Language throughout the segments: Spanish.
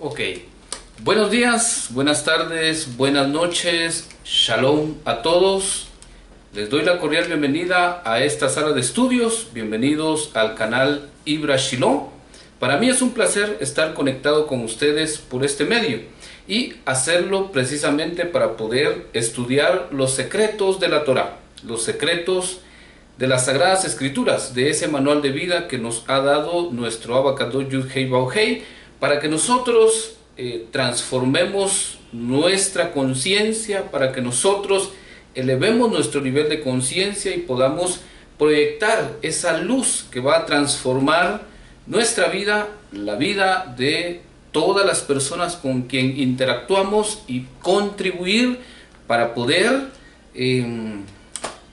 Ok, buenos días, buenas tardes, buenas noches, shalom a todos. Les doy la cordial bienvenida a esta sala de estudios. Bienvenidos al canal Ibra Shiloh. Para mí es un placer estar conectado con ustedes por este medio y hacerlo precisamente para poder estudiar los secretos de la Torá, los secretos de las Sagradas Escrituras, de ese manual de vida que nos ha dado nuestro Abba Kadosh Yud Hei Vav Hei, para que nosotros transformemos nuestra conciencia, para que nosotros elevemos nuestro nivel de conciencia y podamos proyectar esa luz que va a transformar nuestra vida, la vida de todas las personas con quien interactuamos y contribuir para poder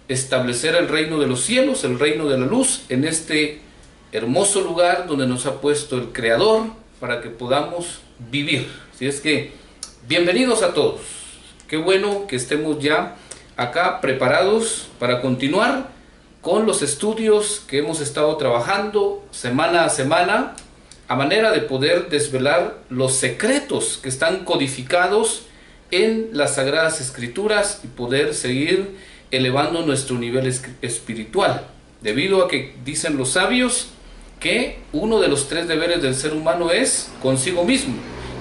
establecer el reino de los cielos, el reino de la luz, en este hermoso lugar donde nos ha puesto el Creador para que podamos vivir. Así es que, bienvenidos a todos. Qué bueno que estemos ya acá preparados para continuar con los estudios que hemos estado trabajando semana a semana, a manera de poder desvelar los secretos que están codificados en las Sagradas Escrituras y poder seguir elevando nuestro nivel espiritual, debido a que dicen los sabios que uno de los 3 deberes del ser humano es consigo mismo,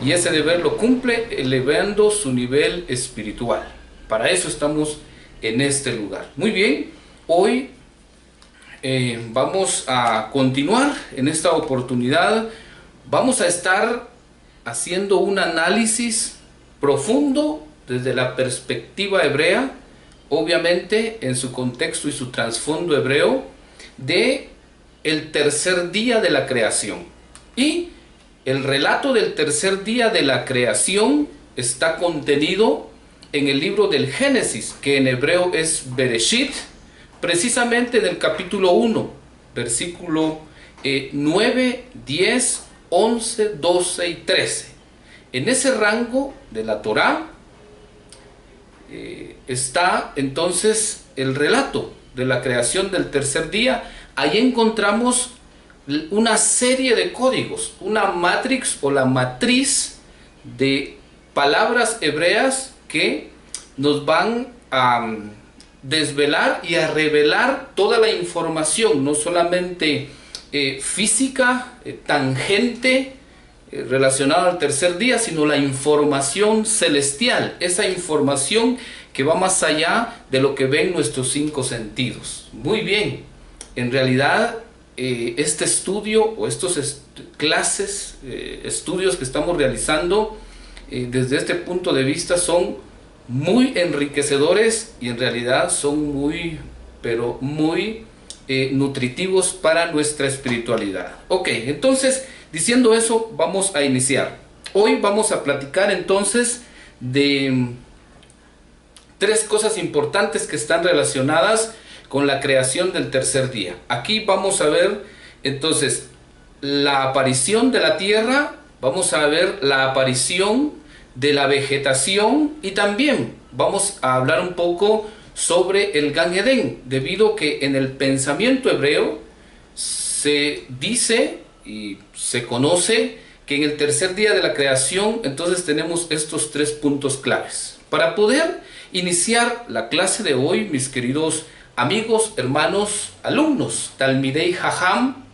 y ese deber lo cumple elevando su nivel espiritual. Para eso estamos en este lugar. Muy bien, hoy vamos a continuar en esta oportunidad. Vamos a estar haciendo un análisis profundo desde la perspectiva hebrea, obviamente en su contexto y su trasfondo hebreo, de el tercer día de la creación. Y el relato del tercer día de la creación está contenido en el libro del Génesis, que en hebreo es Bereshit, precisamente en el capítulo 1, versículo 9, 10, 11, 12 y 13. En ese rango de la Torá está entonces el relato de la creación del tercer día. Ahí encontramos una serie de códigos, una matrix o la matriz de palabras hebreas que nos van a desvelar y a revelar toda la información, no solamente física, tangente, relacionada al tercer día, sino la información celestial, esa información que va más allá de lo que ven nuestros 5 sentidos. Muy bien, en realidad este estudio o estos estudios que estamos realizando desde este punto de vista son muy enriquecedores y en realidad son muy nutritivos para nuestra espiritualidad. Ok, entonces, diciendo eso, vamos a iniciar. Hoy vamos a platicar entonces de 3 cosas importantes que están relacionadas con la creación del tercer día. Aquí vamos a ver entonces la aparición de la tierra, vamos a ver la aparición de la vegetación y también vamos a hablar un poco sobre el Gan Edén, debido que en el pensamiento hebreo se dice y se conoce que en el tercer día de la creación entonces tenemos estos 3 puntos claves. Para poder iniciar la clase de hoy, mis queridos amigos, hermanos, alumnos, Talmidei Jajam,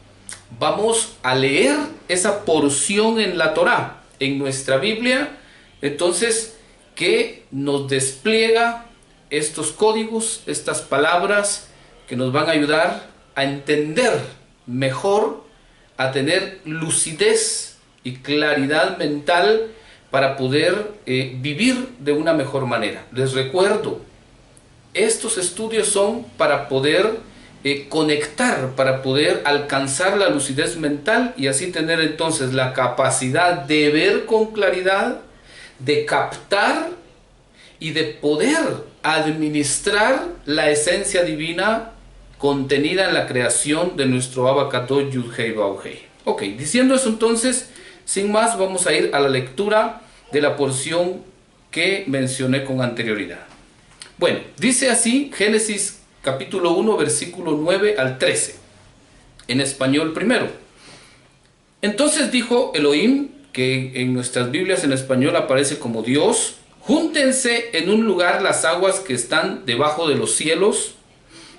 vamos a leer esa porción en la Torá, en nuestra Biblia, entonces, que nos despliega estos códigos, estas palabras que nos van a ayudar a entender mejor, a tener lucidez y claridad mental para poder vivir de una mejor manera. Les recuerdo, estos estudios son para poder conectar, para poder alcanzar la lucidez mental y así tener entonces la capacidad de ver con claridad, de captar y de poder administrar la esencia divina contenida en la creación de nuestro Abba Kadosh Yud Hei Vav Hei. Ok, diciendo eso entonces, sin más, vamos a ir a la lectura de la porción que mencioné con anterioridad. Bueno, dice así Génesis capítulo 1, versículo 9 al 13. En español primero. Entonces dijo Elohim: que en nuestras Biblias en español aparece como Dios. Júntense en un lugar las aguas que están debajo de los cielos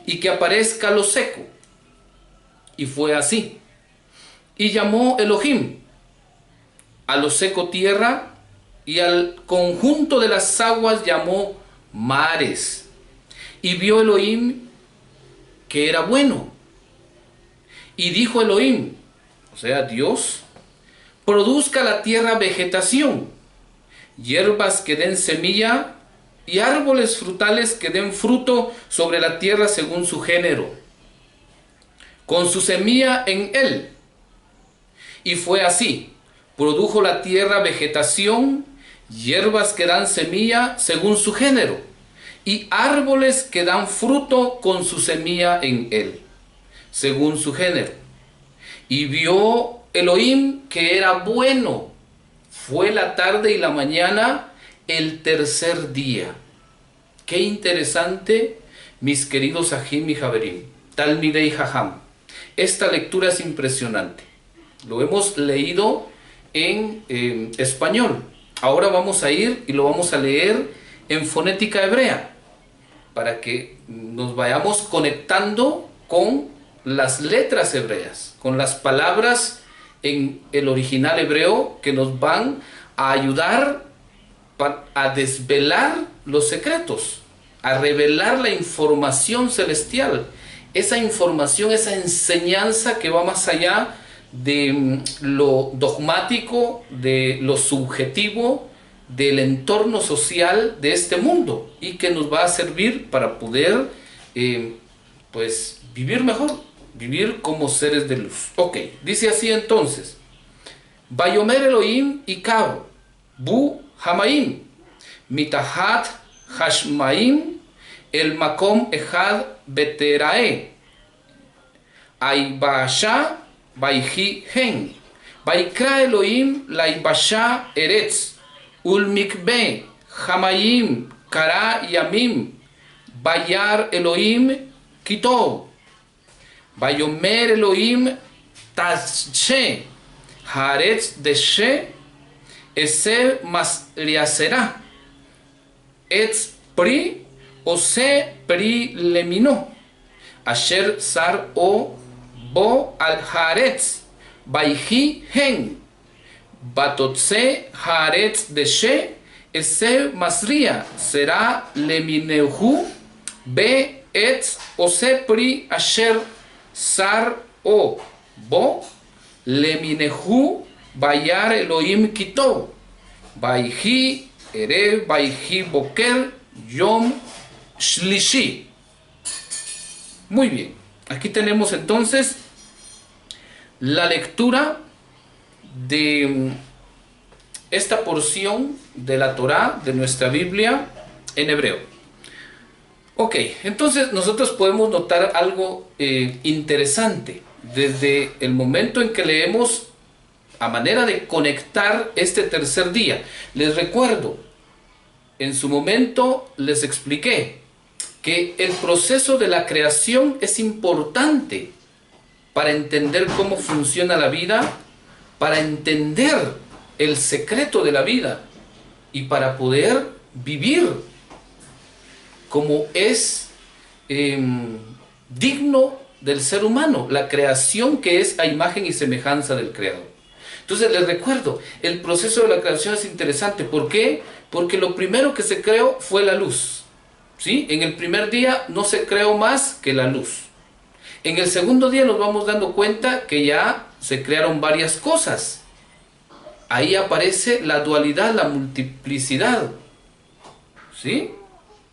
y que aparezca lo seco. Y fue así. Y llamó Elohim a lo seco tierra, y al conjunto de las aguas llamó mares. Y vio Elohim que era bueno. Y dijo Elohim, o sea Dios, produzca la tierra vegetación, hierbas que den semilla y árboles frutales que den fruto sobre la tierra según su género, con su semilla en él. Y fue así. Produjo la tierra vegetación, hierbas que dan semilla según su género, y árboles que dan fruto con su semilla en él, según su género. Y vio Elohim que era bueno. Fue la tarde y la mañana el tercer día. Qué interesante, mis queridos Ajim y Javerim, Talmidei Jajam. Esta lectura es impresionante. Lo hemos leído en español. Ahora vamos a ir y lo vamos a leer en fonética hebrea, para que nos vayamos conectando con las letras hebreas, con las palabras en el original hebreo que nos van a ayudar a desvelar los secretos, a revelar la información celestial, esa información, esa enseñanza que va más allá de lo dogmático, de lo subjetivo, del entorno social de este mundo, y que nos va a servir para poder pues vivir mejor, vivir como seres de luz. Ok, dice así entonces: Vayomer Elohim Ikav Bu Hamaim Mitahat Hashmaim El Makom Echad Beterae Aibasha Vaihi Hen Vaikra Elohim Laibasha Eretz Ulmikbe Hamayim Kara Yamim Bayar Elohim Kitov Vayomer Elohim Tashe Haaretz Deshe Ese Masriasera Etz Pri Ose Pri Lemino Asher Sar O Bo al Haaretz Vaihi Hen Batotse Haaretz Deshe Ese Masria Será Lemineuhu Be Etz Ose Pri Asher Sar O Bo Leminehu Bayar Elohim Kitov Vaihi Ere Vaihi Boker Yom Shlishi. Muy bien, aquí tenemos entonces la lectura de esta porción de la Torá, de nuestra Biblia en hebreo. Ok, entonces nosotros podemos notar algo interesante desde el momento en que leemos, a manera de conectar este tercer día. Les recuerdo, en su momento les expliqué que el proceso de la creación es importante para entender cómo funciona la vida, para entender el secreto de la vida y para poder vivir como es digno del ser humano, la creación que es a imagen y semejanza del Creador. Entonces les recuerdo, el proceso de la creación es interesante. ¿Por qué? Porque lo primero que se creó fue la luz. ¿Sí? En el primer día no se creó más que la luz. En el segundo día nos vamos dando cuenta que ya se crearon varias cosas. Ahí aparece la dualidad, la multiplicidad. ¿Sí?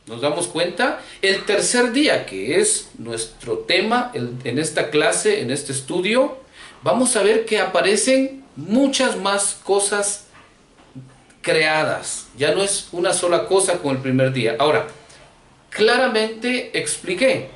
Nos damos cuenta. El tercer día, que es nuestro tema en esta clase, en este estudio, vamos a ver que aparecen muchas más cosas creadas. Ya no es una sola cosa como el primer día. Ahora, claramente expliqué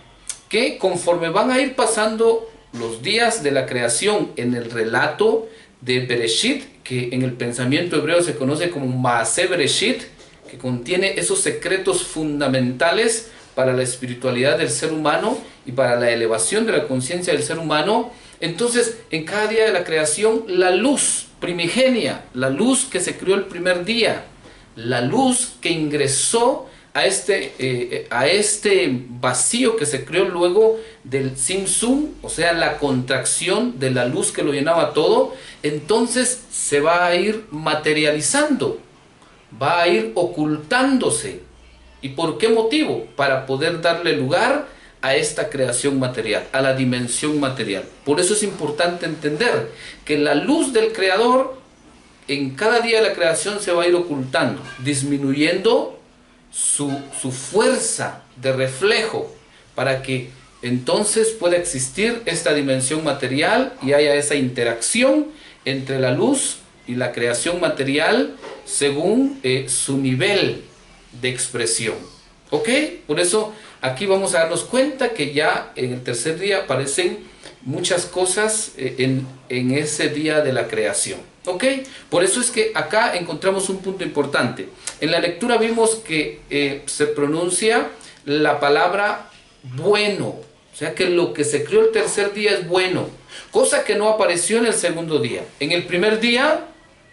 que conforme van a ir pasando los días de la creación en el relato de Bereshit, que en el pensamiento hebreo se conoce como Maaseh Bereshit, que contiene esos secretos fundamentales para la espiritualidad del ser humano y para la elevación de la conciencia del ser humano. Entonces, en cada día de la creación, la luz primigenia, la luz que se creó el primer día, la luz que ingresó a este vacío que se creó luego del Tzimtzum, o sea, la contracción de la luz que lo llenaba todo, entonces se va a ir materializando, va a ir ocultándose. ¿Y por qué motivo? Para poder darle lugar a esta creación material, a la dimensión material. Por eso es importante entender que la luz del Creador en cada día de la creación se va a ir ocultando, disminuyendo su fuerza de reflejo, para que entonces pueda existir esta dimensión material y haya esa interacción entre la luz y la creación material según su nivel de expresión. ¿Ok? Por eso aquí vamos a darnos cuenta que ya en el tercer día aparecen muchas cosas en ese día de la creación. ¿Ok? Por eso es que acá encontramos un punto importante. En la lectura vimos que se pronuncia la palabra bueno. O sea que lo que se creó el tercer día es bueno. Cosa que no apareció en el segundo día. En el primer día,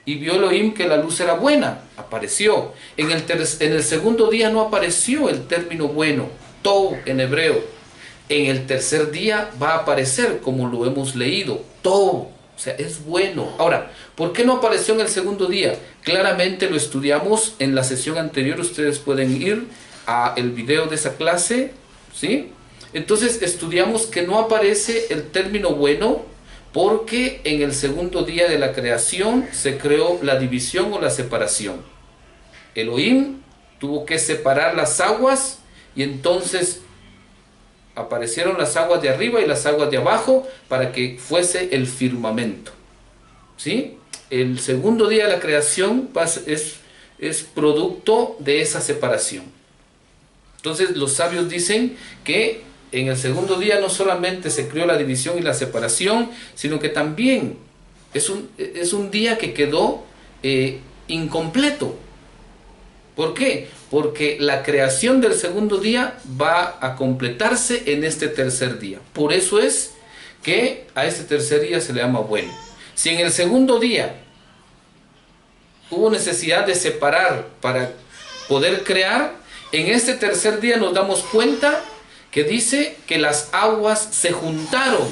y vio Elohim que la luz era buena, apareció. En el segundo día no apareció el término bueno, tov en hebreo. En el tercer día va a aparecer, como lo hemos leído, tov, o sea, es bueno. Ahora, ¿por qué no apareció en el segundo día? Claramente lo estudiamos en la sesión anterior, ustedes pueden ir al video de esa clase, ¿sí? Entonces estudiamos que no aparece el término bueno, porque en el segundo día de la creación se creó la división o la separación. Elohim tuvo que separar las aguas y entonces aparecieron las aguas de arriba y las aguas de abajo para que fuese el firmamento. ¿Sí? El segundo día de la creación es producto de esa separación. Entonces los sabios dicen que en el segundo día no solamente se creó la división y la separación, sino que también es un día que quedó incompleto. ¿Por qué? Porque la creación del segundo día va a completarse en este tercer día. Por eso es que a este tercer día se le llama bueno. Si en el segundo día hubo necesidad de separar para poder crear, en este tercer día nos damos cuenta que dice que las aguas se juntaron,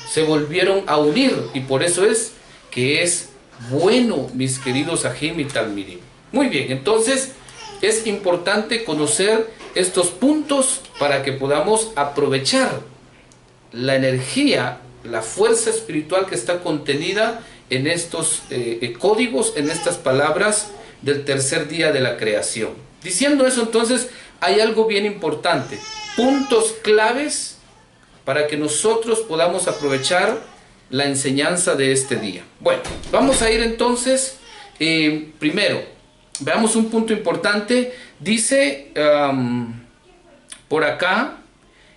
se volvieron a unir, y por eso es que es bueno, mis queridos Ajim y Talmidim. Muy bien, entonces es importante conocer estos puntos para que podamos aprovechar la energía, la fuerza espiritual que está contenida en estos códigos, en estas palabras del tercer día de la creación. Diciendo eso, entonces, hay algo bien importante, puntos claves para que nosotros podamos aprovechar la enseñanza de este día. Bueno, vamos a ir entonces, primero, veamos un punto importante. Dice por acá,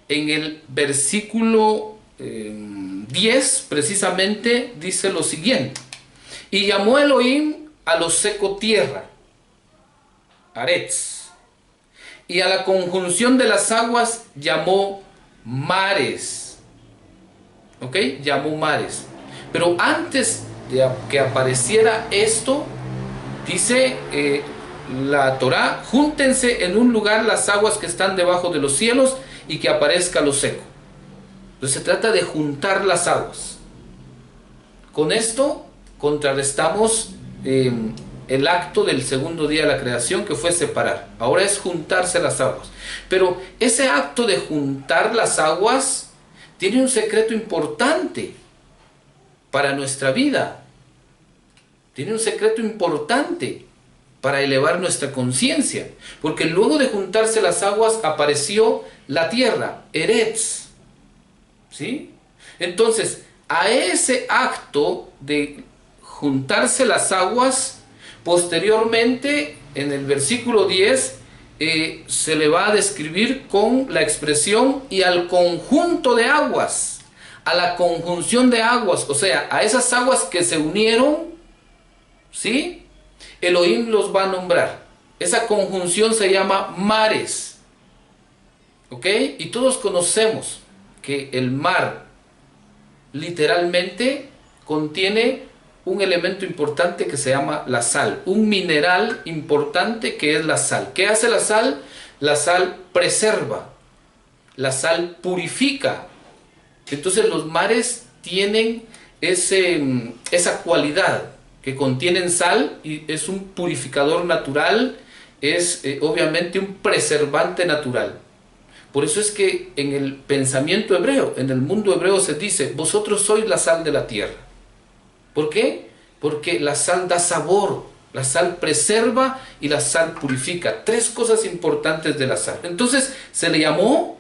en el versículo 10, precisamente, dice lo siguiente: y llamó Elohim a lo seco tierra, Aretz, y a la conjunción de las aguas llamó mares. ¿Ok? Llamó mares. Pero antes de que apareciera esto, dice la Torá: júntense en un lugar las aguas que están debajo de los cielos y que aparezca lo seco. Entonces se trata de juntar las aguas. Con esto contrarrestamos el acto del segundo día de la creación, que fue separar. Ahora es juntarse las aguas. Pero ese acto de juntar las aguas tiene un secreto importante para nuestra vida. Tiene un secreto importante para elevar nuestra conciencia. Porque luego de juntarse las aguas apareció la tierra, Eretz. ¿Sí? Entonces, a ese acto de juntarse las aguas, posteriormente, en el versículo 10, se le va a describir con la expresión y al conjunto de aguas, a la conjunción de aguas, o sea, a esas aguas que se unieron, ¿sí? Elohim los va a nombrar. Esa conjunción se llama mares, ¿ok? Y todos conocemos que el mar literalmente contiene un elemento importante que se llama la sal, un mineral importante que es la sal. ¿Qué hace la sal? La sal preserva, la sal purifica. Entonces los mares tienen esa cualidad que contienen sal y es un purificador natural, es obviamente un preservante natural. Por eso es que en el pensamiento hebreo, en el mundo hebreo se dice, vosotros sois la sal de la tierra. ¿Por qué? Porque la sal da sabor, la sal preserva y la sal purifica. Tres cosas importantes de la sal. Entonces se le llamó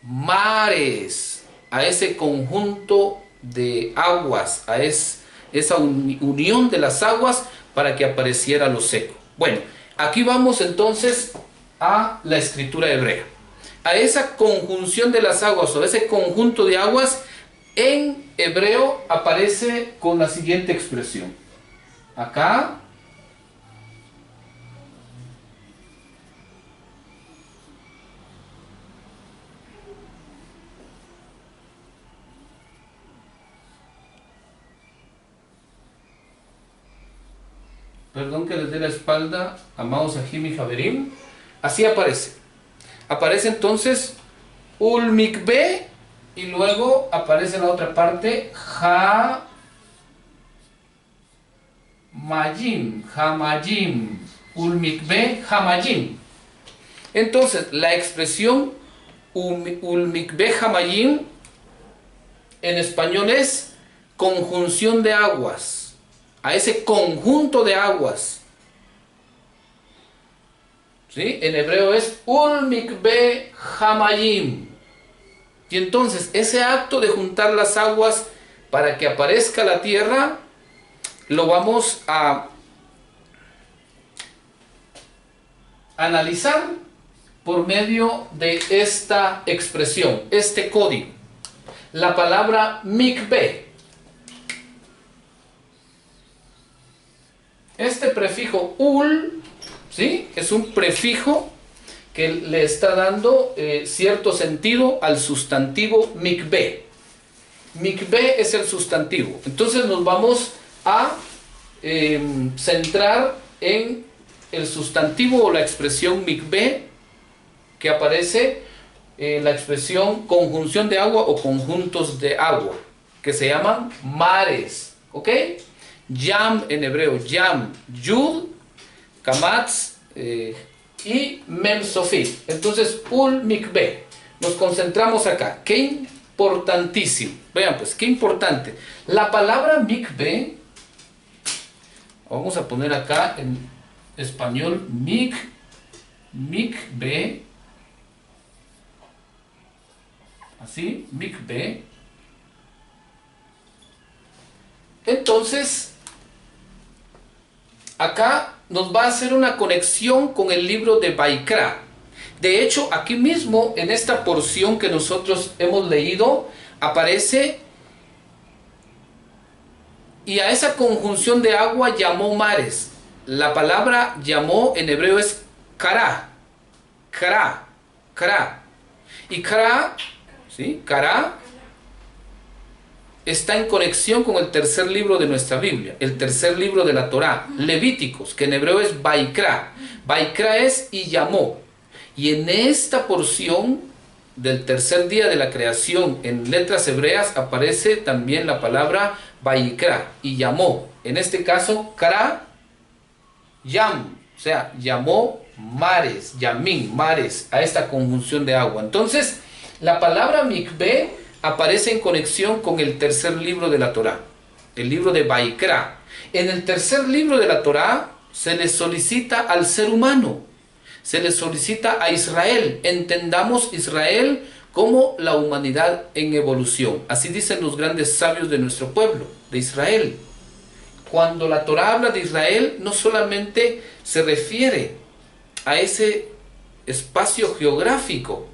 mares a ese conjunto de aguas, a esa unión de las aguas para que apareciera lo seco. Bueno, aquí vamos entonces a la escritura hebrea. A esa conjunción de las aguas o ese conjunto de aguas en hebreo aparece con la siguiente expresión. Acá. Perdón que les dé la espalda, amados Ajim y Javerim. Así aparece. Aparece entonces Ul Mikbe y luego aparece en la otra parte Hamayim, Hamayim, Ul Mikbe, Hamayim. Entonces la expresión Ul Mikbe Hamayim en español es conjunción de aguas, a ese conjunto de aguas. ¿Sí? En hebreo es Ul Mikbe Hamayim. Y entonces ese acto de juntar las aguas para que aparezca la tierra, lo vamos a analizar por medio de esta expresión, este código. La palabra mikbe. Este prefijo ul, ¿sí?, es un prefijo que le está dando cierto sentido al sustantivo mikbe. Mikbe es el sustantivo. Entonces nos vamos a centrar en el sustantivo o la expresión mikbe, que aparece en la expresión conjunción de agua o conjuntos de agua, que se llaman mares. ¿Ok? Yam en hebreo, yam, yud, kamatz, y mem sofit. Entonces, ul mikbe. Nos concentramos acá. Qué importantísimo. Vean pues, qué importante. La palabra mikbe, vamos a poner acá en español mikbe. Así, mikbe. Entonces, acá nos va a hacer una conexión con el libro de Baikra. De hecho, aquí mismo, en esta porción que nosotros hemos leído, aparece: y a esa conjunción de agua llamó mares. La palabra llamó en hebreo es kara. Kara. Kara. Y kara, ¿sí?, kara, está en conexión con el tercer libro de nuestra Biblia, el tercer libro de la Torá, Levíticos, que en hebreo es Baikra. Baikra es y llamó. Y en esta porción del tercer día de la creación, en letras hebreas, aparece también la palabra Baikra, y llamó. En este caso, Kara, Yam, o sea, llamó mares, Yamin, mares, a esta conjunción de agua. Entonces, la palabra Mikbe aparece en conexión con el tercer libro de la Torá, el libro de Baikra. En el tercer libro de la Torá se le solicita al ser humano, se le solicita a Israel. Entendamos Israel como la humanidad en evolución. Así dicen los grandes sabios de nuestro pueblo, de Israel. Cuando la Torá habla de Israel, no solamente se refiere a ese espacio geográfico,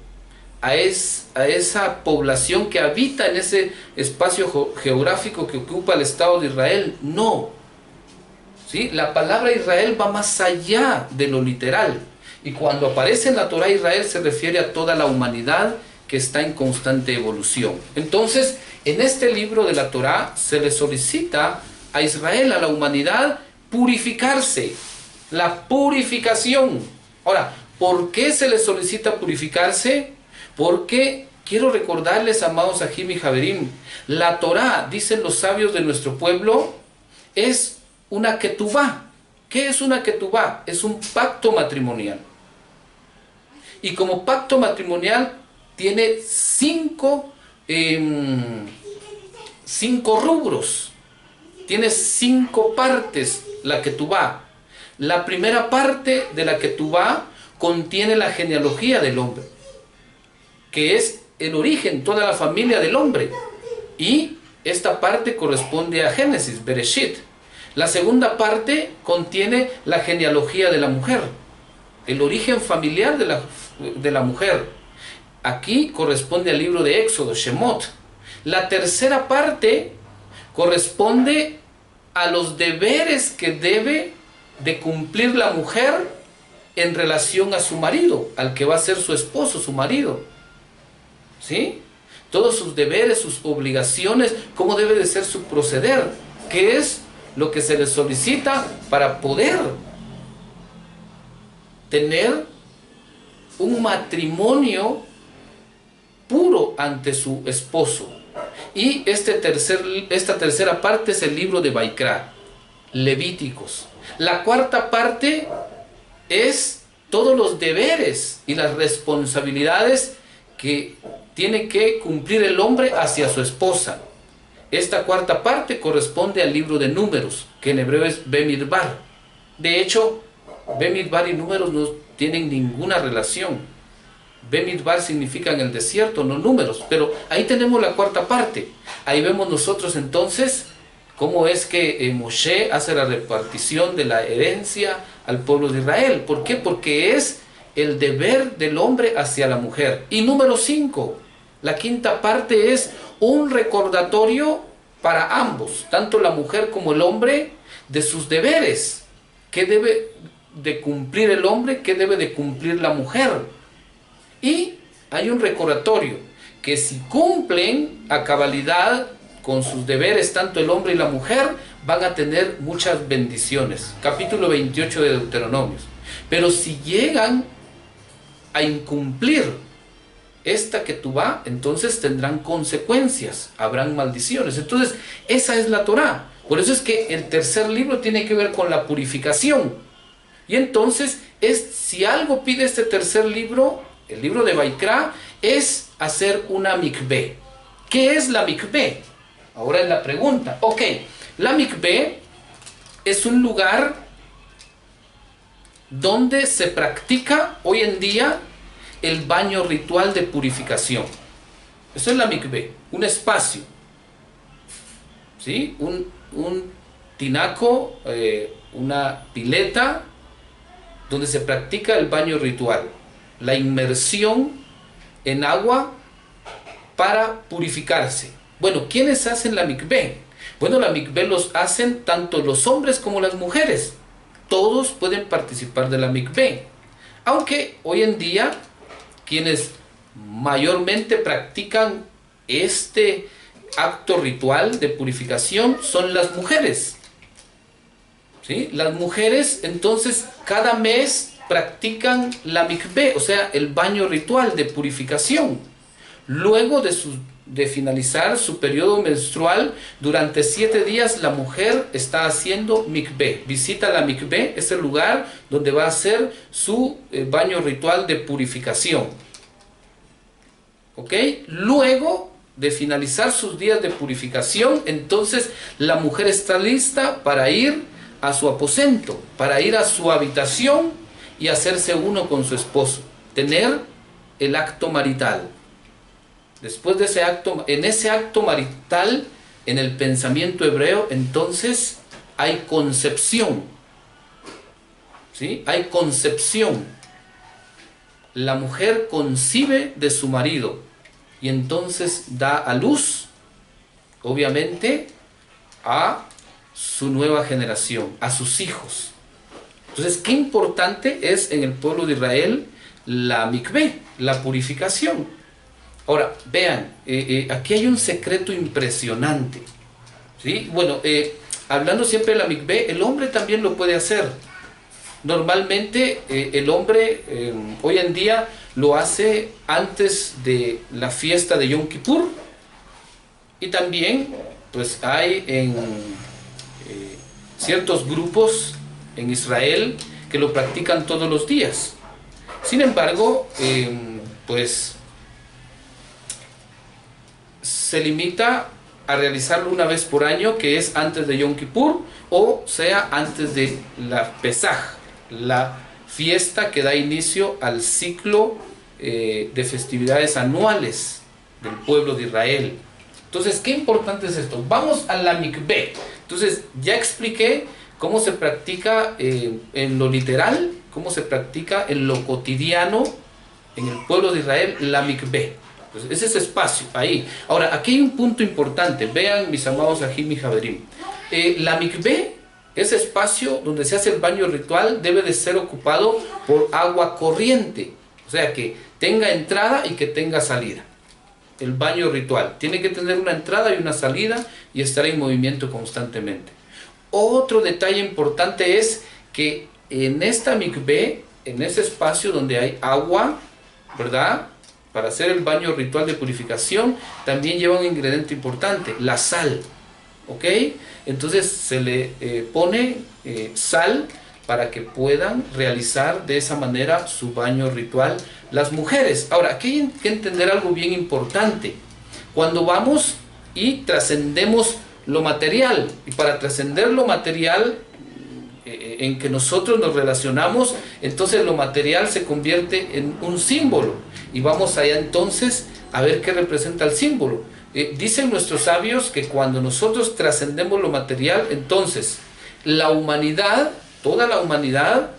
a esa población que habita en ese espacio geográfico que ocupa el Estado de Israel. No. ¿Sí? La palabra Israel va más allá de lo literal. Y cuando aparece en la Torá Israel se refiere a toda la humanidad que está en constante evolución. Entonces, en este libro de la Torá se le solicita a Israel, a la humanidad, purificarse. La purificación. Ahora, ¿por qué se les solicita purificarse? Porque quiero recordarles, amados Ajim y Javerim, la Torá, dicen los sabios de nuestro pueblo, es una ketubá. ¿Qué es una ketubá? Es un pacto matrimonial. Y como pacto matrimonial tiene cinco rubros. Tiene 5 partes la ketubá. La primera parte de la ketubá contiene la genealogía del hombre, que es el origen, toda la familia del hombre. Y esta parte corresponde a Génesis, Bereshit. La segunda parte contiene la genealogía de la mujer, el origen familiar de la mujer. Aquí corresponde al libro de Éxodo, Shemot. La tercera parte corresponde a los deberes que debe de cumplir la mujer en relación a su marido, al que va a ser su esposo, su marido. ¿Sí? Todos sus deberes, sus obligaciones, cómo debe de ser su proceder, qué es lo que se le solicita para poder tener un matrimonio puro ante su esposo. Y esta tercera parte es el libro de Baikra, Levíticos. La cuarta parte es todos los deberes y las responsabilidades que tiene que cumplir el hombre hacia su esposa. Esta cuarta parte corresponde al libro de Números, que en hebreo es Bemidbar. De hecho, Bemidbar y Números no tienen ninguna relación. Bemidbar significa en el desierto, no números. Pero ahí tenemos la cuarta parte. Ahí vemos nosotros entonces cómo es que Moshe hace la repartición de la herencia al pueblo de Israel. ¿Por qué? Porque es el deber del hombre hacia la mujer. Y número 5, la quinta parte es un recordatorio para ambos, tanto la mujer como el hombre, de sus deberes. ¿Qué debe de cumplir el hombre? ¿Qué debe de cumplir la mujer? Y hay un recordatorio que si cumplen a cabalidad con sus deberes, tanto el hombre y la mujer, van a tener muchas bendiciones. Capítulo 28 de Deuteronomios. Pero si llegan a incumplir esta ketubá, entonces tendrán consecuencias, habrán maldiciones. Entonces, esa es la Torá. Por eso es que el tercer libro tiene que ver con la purificación. Y entonces, si algo pide este tercer libro, el libro de Baikra, es hacer una mikvé. ¿Qué es la mikvé? Ahora es la pregunta. Ok, la mikvé es un lugar donde se practica hoy en día el baño ritual de purificación. Eso es la mikvé, un espacio, ¿sí? Un tinaco, una pileta donde se practica el baño ritual, la inmersión en agua para purificarse. Bueno, ¿quiénes hacen la mikvé? Bueno, la mikvé los hacen tanto los hombres como las mujeres. Todos pueden participar de la mikvé. Aunque hoy en día quienes mayormente practican este acto ritual de purificación son las mujeres. ¿Sí? Las mujeres entonces cada mes practican la mikvé, o sea, el baño ritual de purificación. Luego de finalizar su periodo menstrual, durante 7 días la mujer está haciendo mikvé. Visita la mikvé, es el lugar donde va a hacer su baño ritual de purificación. ¿Ok? Luego de finalizar sus días de purificación, entonces la mujer está lista para ir a su aposento, para ir a su habitación y hacerse uno con su esposo, tener el acto marital. Después de ese acto, en ese acto marital, en el pensamiento hebreo, entonces hay concepción. ¿Sí? Hay concepción. La mujer concibe de su marido y entonces da a luz, obviamente, a su nueva generación, a sus hijos. Entonces, qué importante es en el pueblo de Israel la mikvé, la purificación. Ahora, vean, aquí hay un secreto impresionante. ¿Sí? Bueno, hablando siempre de la mikvé, el hombre también lo puede hacer. Normalmente el hombre hoy en día lo hace antes de la fiesta de Yom Kippur, y también pues hay en ciertos grupos en Israel que lo practican todos los días. Sin embargo, pues se limita a realizarlo una vez por año, que es antes de Yom Kippur, o sea antes de la Pesaj, la fiesta que da inicio al ciclo de festividades anuales del pueblo de Israel. Entonces, ¿qué importante es esto? Vamos a la mikvé. Entonces, ya expliqué cómo se practica en lo literal, cómo se practica en lo cotidiano en el pueblo de Israel, la mikvé. Pues es ese espacio, ahí. Ahora, aquí hay un punto importante. Vean, mis amados Ajim y Javerim. La mikvé, ese espacio donde se hace el baño ritual, debe de ser ocupado por agua corriente. O sea, que tenga entrada y que tenga salida. El baño ritual tiene que tener una entrada y una salida y estar en movimiento constantemente. Otro detalle importante es que en esta mikvé, en ese espacio donde hay agua, ¿verdad?, para hacer el baño ritual de purificación, también lleva un ingrediente importante, la sal. ¿Ok? Entonces se le pone sal para que puedan realizar de esa manera su baño ritual las mujeres. Ahora, aquí hay que entender algo bien importante. Cuando vamos y trascendemos lo material, y para trascender lo material en que nosotros nos relacionamos, entonces lo material se convierte en un símbolo, y vamos allá entonces a ver qué representa el símbolo. Dicen nuestros sabios que cuando nosotros trascendemos lo material, entonces la humanidad, toda la humanidad,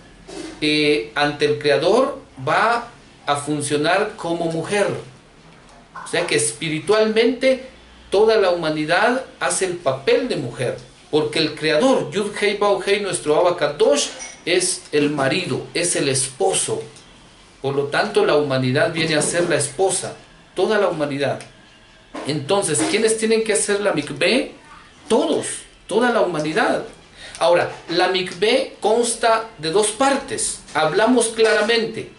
ante el Creador va a funcionar como mujer. O sea que espiritualmente toda la humanidad hace el papel de mujer, porque el Creador, Yud Hei Bau Hei, nuestro Abba Kadosh, es el marido, es el esposo. Por lo tanto, la humanidad viene a ser la esposa, toda la humanidad. Entonces, ¿quiénes tienen que hacer la mikvé? Todos, toda la humanidad. Ahora, la mikvé consta de dos partes. Hablamos claramente.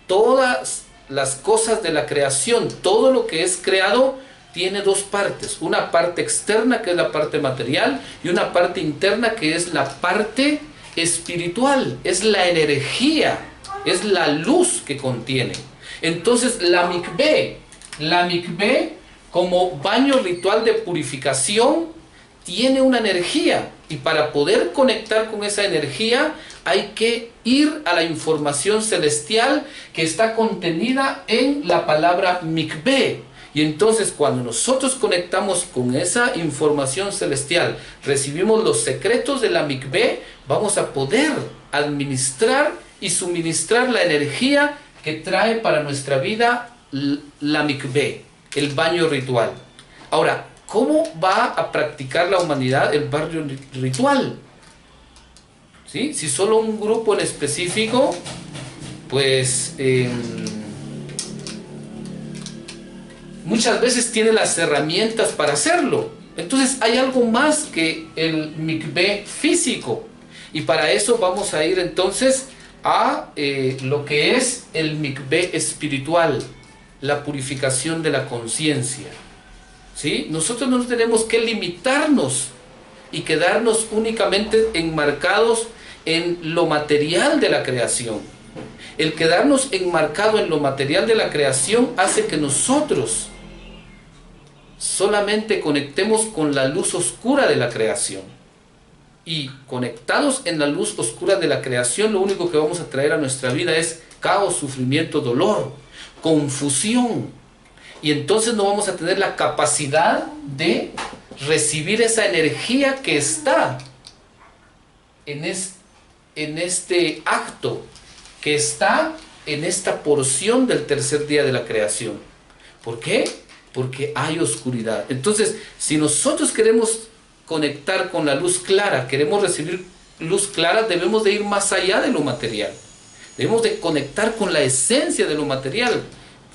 Todas las cosas de la creación, todo lo que es creado, tiene dos partes. Una parte externa, que es la parte material, y una parte interna, que es la parte espiritual. Es la energía, es la luz que contiene. Entonces, la mikvé como baño ritual de purificación, tiene una energía, y para poder conectar con esa energía hay que ir a la información celestial que está contenida en la palabra mikvé. Y entonces, cuando nosotros conectamos con esa información celestial, recibimos los secretos de la mikvé, vamos a poder administrar y suministrar la energía que trae para nuestra vida la mikvé, el baño ritual. Ahora, ¿cómo va a practicar la humanidad el baño ritual? ¿Sí? Si solo un grupo en específico, pues muchas veces tiene las herramientas para hacerlo. Entonces hay algo más que el mikvé físico, y para eso vamos a ir entonces a lo que es el mikvé espiritual, la purificación de la conciencia. ¿Sí? Nosotros no tenemos que limitarnos y quedarnos únicamente enmarcados en lo material de la creación. El quedarnos enmarcado en lo material de la creación hace que nosotros solamente conectemos con la luz oscura de la creación. Y conectados en la luz oscura de la creación, lo único que vamos a traer a nuestra vida es caos, sufrimiento, dolor, confusión. Y entonces no vamos a tener la capacidad de recibir esa energía que está en este acto, que está en esta porción del tercer día de la creación. ¿Por qué? Porque hay oscuridad. Entonces, si nosotros queremos conectar con la luz clara, queremos recibir luz clara, debemos de ir más allá de lo material. Debemos de conectar con la esencia de lo material,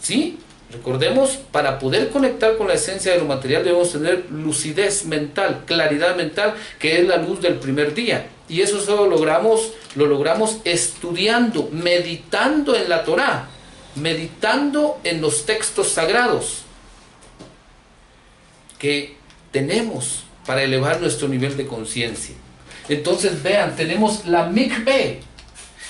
¿sí? Recordemos, para poder conectar con la esencia de lo material debemos tener lucidez mental, claridad mental, que es la luz del primer día. Y eso solo lo logramos estudiando, meditando en la Torá, meditando en los textos sagrados que tenemos para elevar nuestro nivel de conciencia. Entonces vean, tenemos la mikveh,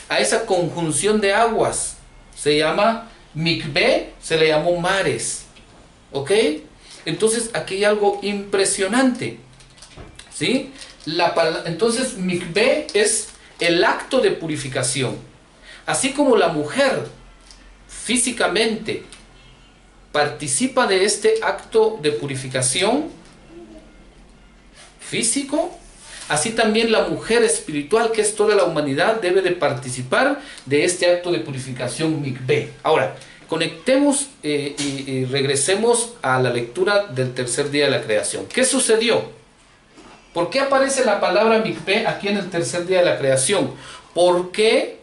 a esa conjunción de aguas, se llama mikveh, se le llamó mares, ¿ok? Entonces aquí hay algo impresionante, ¿sí? Entonces mikveh es el acto de purificación. Así como la mujer físicamente participa de este acto de purificación físico, así también la mujer espiritual, que es toda la humanidad, debe de participar de este acto de purificación mikveh. Ahora, conectemos y regresemos a la lectura del tercer día de la creación. ¿Qué sucedió? ¿Por qué aparece la palabra mikveh aquí en el tercer día de la creación? Porque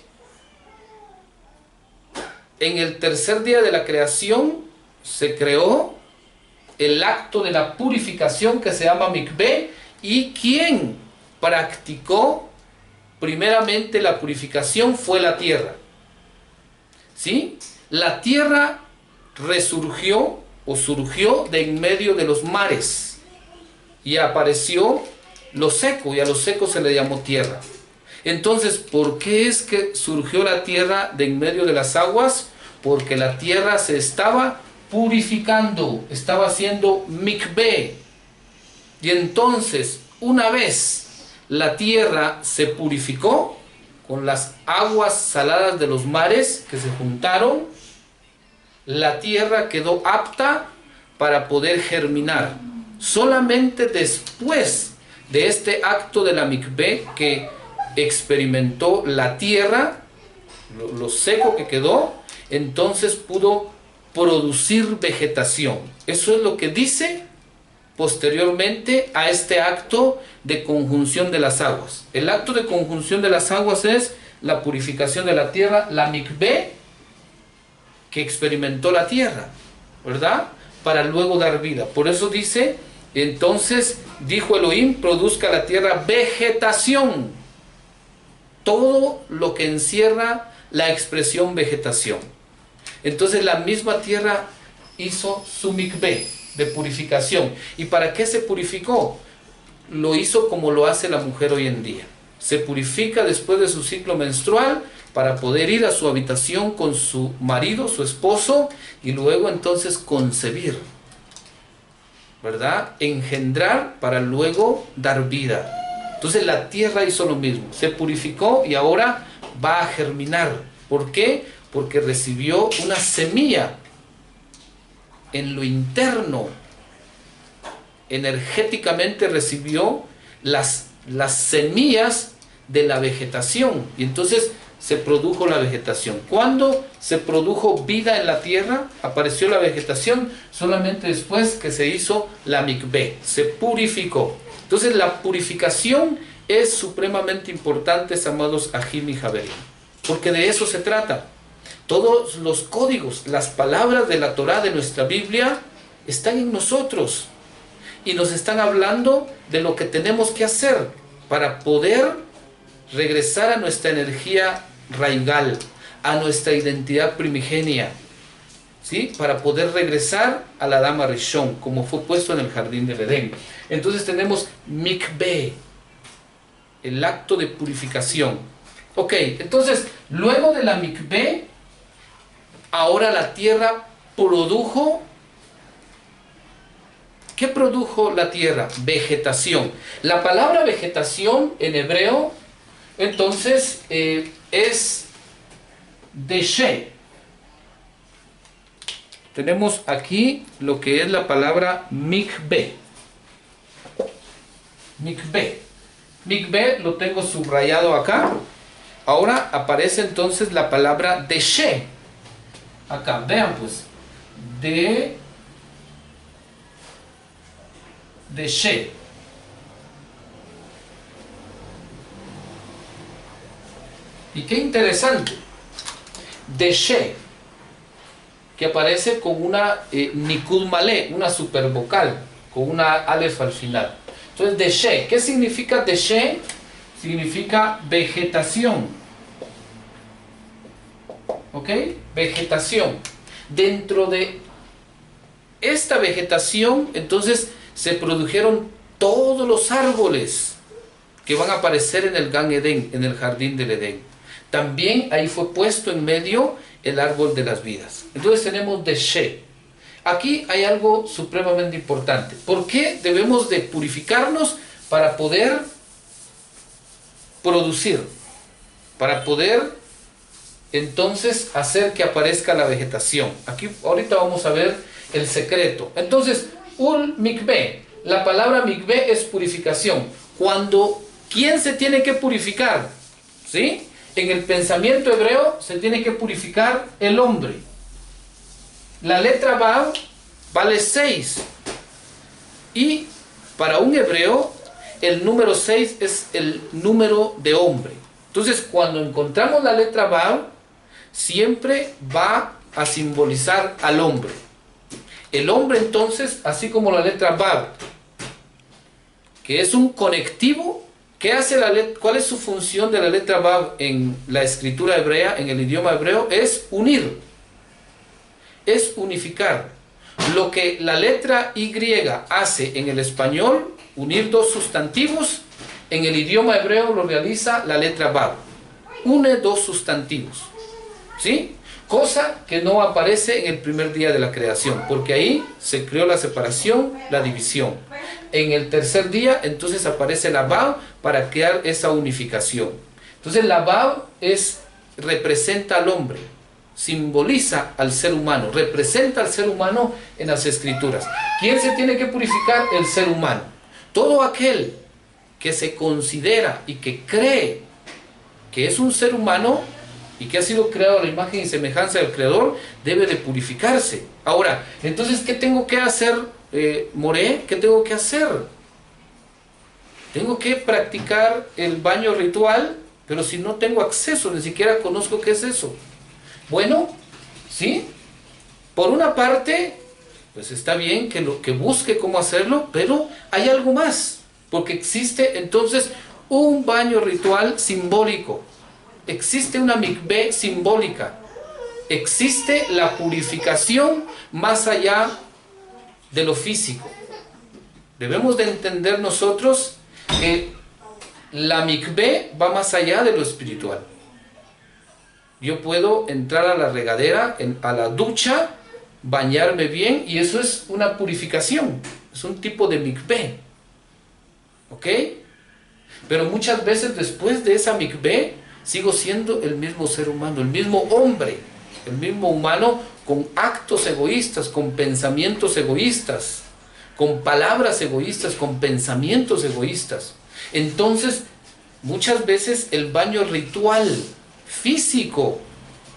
en el tercer día de la creación se creó el acto de la purificación que se llama mikveh, y quien practicó primeramente la purificación fue la tierra. ¿Sí? La tierra resurgió o surgió de en medio de los mares y apareció lo seco, y a lo seco se le llamó tierra. Entonces, ¿por qué es que surgió la tierra de en medio de las aguas? Porque la tierra se estaba purificando, estaba haciendo mikveh. Y entonces, una vez la tierra se purificó con las aguas saladas de los mares que se juntaron, la tierra quedó apta para poder germinar. Solamente después de este acto de la mikveh que experimentó la tierra, lo seco que quedó, entonces pudo producir vegetación. Eso es lo que dice posteriormente a este acto de conjunción de las aguas. El acto de conjunción de las aguas es la purificación de la tierra, la mikveh que experimentó la tierra, ¿verdad? Para luego dar vida. Por eso dice, entonces dijo Elohim, produzca la tierra vegetación. Todo lo que encierra la expresión vegetación. Entonces la misma tierra hizo su mikveh de purificación. ¿Y para qué se purificó? Lo hizo como lo hace la mujer hoy en día. Se purifica después de su ciclo menstrual para poder ir a su habitación con su marido, su esposo, y luego entonces concebir, ¿verdad? Engendrar para luego dar vida. Entonces la tierra hizo lo mismo, se purificó y ahora va a germinar. ¿Por qué? Porque recibió una semilla en lo interno. Energéticamente recibió las semillas de la vegetación, y entonces se produjo la vegetación. ¿Cuándo se produjo vida en la tierra? Apareció la vegetación solamente después que se hizo la mikveh, se purificó. Entonces la purificación es supremamente importante, amados Ajim y Javerim, porque de eso se trata. Todos los códigos, las palabras de la Torá, de nuestra Biblia, están en nosotros y nos están hablando de lo que tenemos que hacer para poder regresar a nuestra energía raigal, a nuestra identidad primigenia, ¿sí? Para poder regresar a la Dama Rishon, como fue puesto en el jardín del Edén. Entonces tenemos mikveh, el acto de purificación. Ok, entonces luego de la mikveh, ahora la tierra produjo. ¿Qué produjo la tierra? Vegetación. La palabra vegetación en hebreo, entonces, es deshe. Tenemos aquí lo que es la palabra mikveh. Mikveh. Mikveh lo tengo subrayado acá. Ahora aparece entonces la palabra deshe. Acá, vean pues. Deshe. Y qué interesante. Deshe. que aparece con una nikud malé, una supervocal, con una alef al final. Entonces, deshe, ¿qué significa deshe? Significa vegetación. ¿Ok? Vegetación. Dentro de esta vegetación, entonces, se produjeron todos los árboles que van a aparecer en el Gan Edén, en el jardín del Edén. También ahí fue puesto en medio el árbol de las vidas. Entonces tenemos deshe. Aquí hay algo supremamente importante. ¿Por qué debemos de purificarnos para poder producir? Para poder entonces hacer que aparezca la vegetación. Aquí ahorita vamos a ver el secreto. Entonces, ul mikveh. La palabra mikveh es purificación. ¿Quién se tiene que purificar? ¿Sí? En el pensamiento hebreo se tiene que purificar el hombre. La letra Vav vale 6. Y para un hebreo, el número 6 es el número de hombre. Entonces, cuando encontramos la letra Vav, siempre va a simbolizar al hombre. El hombre, entonces, así como la letra Vav, que es un conectivo, ¿qué hace la letra? ¿Cuál es su función de la letra Vav en la escritura hebrea, en el idioma hebreo? Es unir, es unificar. Lo que la letra Y hace en el español, unir dos sustantivos, en el idioma hebreo lo realiza la letra Vav. Une dos sustantivos. ¿Sí? Cosa que no aparece en el primer día de la creación, porque ahí se creó la separación, la división. En el tercer día, entonces aparece la Vav para crear esa unificación. Entonces la Vav representa al hombre, simboliza al ser humano, representa al ser humano en las escrituras. ¿Quién se tiene que purificar? El ser humano. Todo aquel que se considera y que cree que es un ser humano y que ha sido creado a la imagen y semejanza del Creador, debe de purificarse. Ahora, entonces, ¿qué tengo que hacer, Moré? ¿Qué tengo que hacer? Tengo que practicar el baño ritual, pero si no tengo acceso, ni siquiera conozco qué es eso. Bueno, ¿sí? Por una parte, pues está bien que busque cómo hacerlo, pero hay algo más, porque existe entonces un baño ritual simbólico. Existe una mikveh simbólica. Existe la purificación más allá de lo físico. Debemos de entender nosotros que la mikveh va más allá de lo espiritual. Yo puedo entrar a la regadera, a la ducha, bañarme bien, y eso es una purificación. Es un tipo de mikveh. ¿Ok? Pero muchas veces después de esa mikveh, sigo siendo el mismo ser humano, el mismo hombre, el mismo humano con actos egoístas, con pensamientos egoístas, con palabras egoístas, con pensamientos egoístas. Entonces, muchas veces el baño ritual físico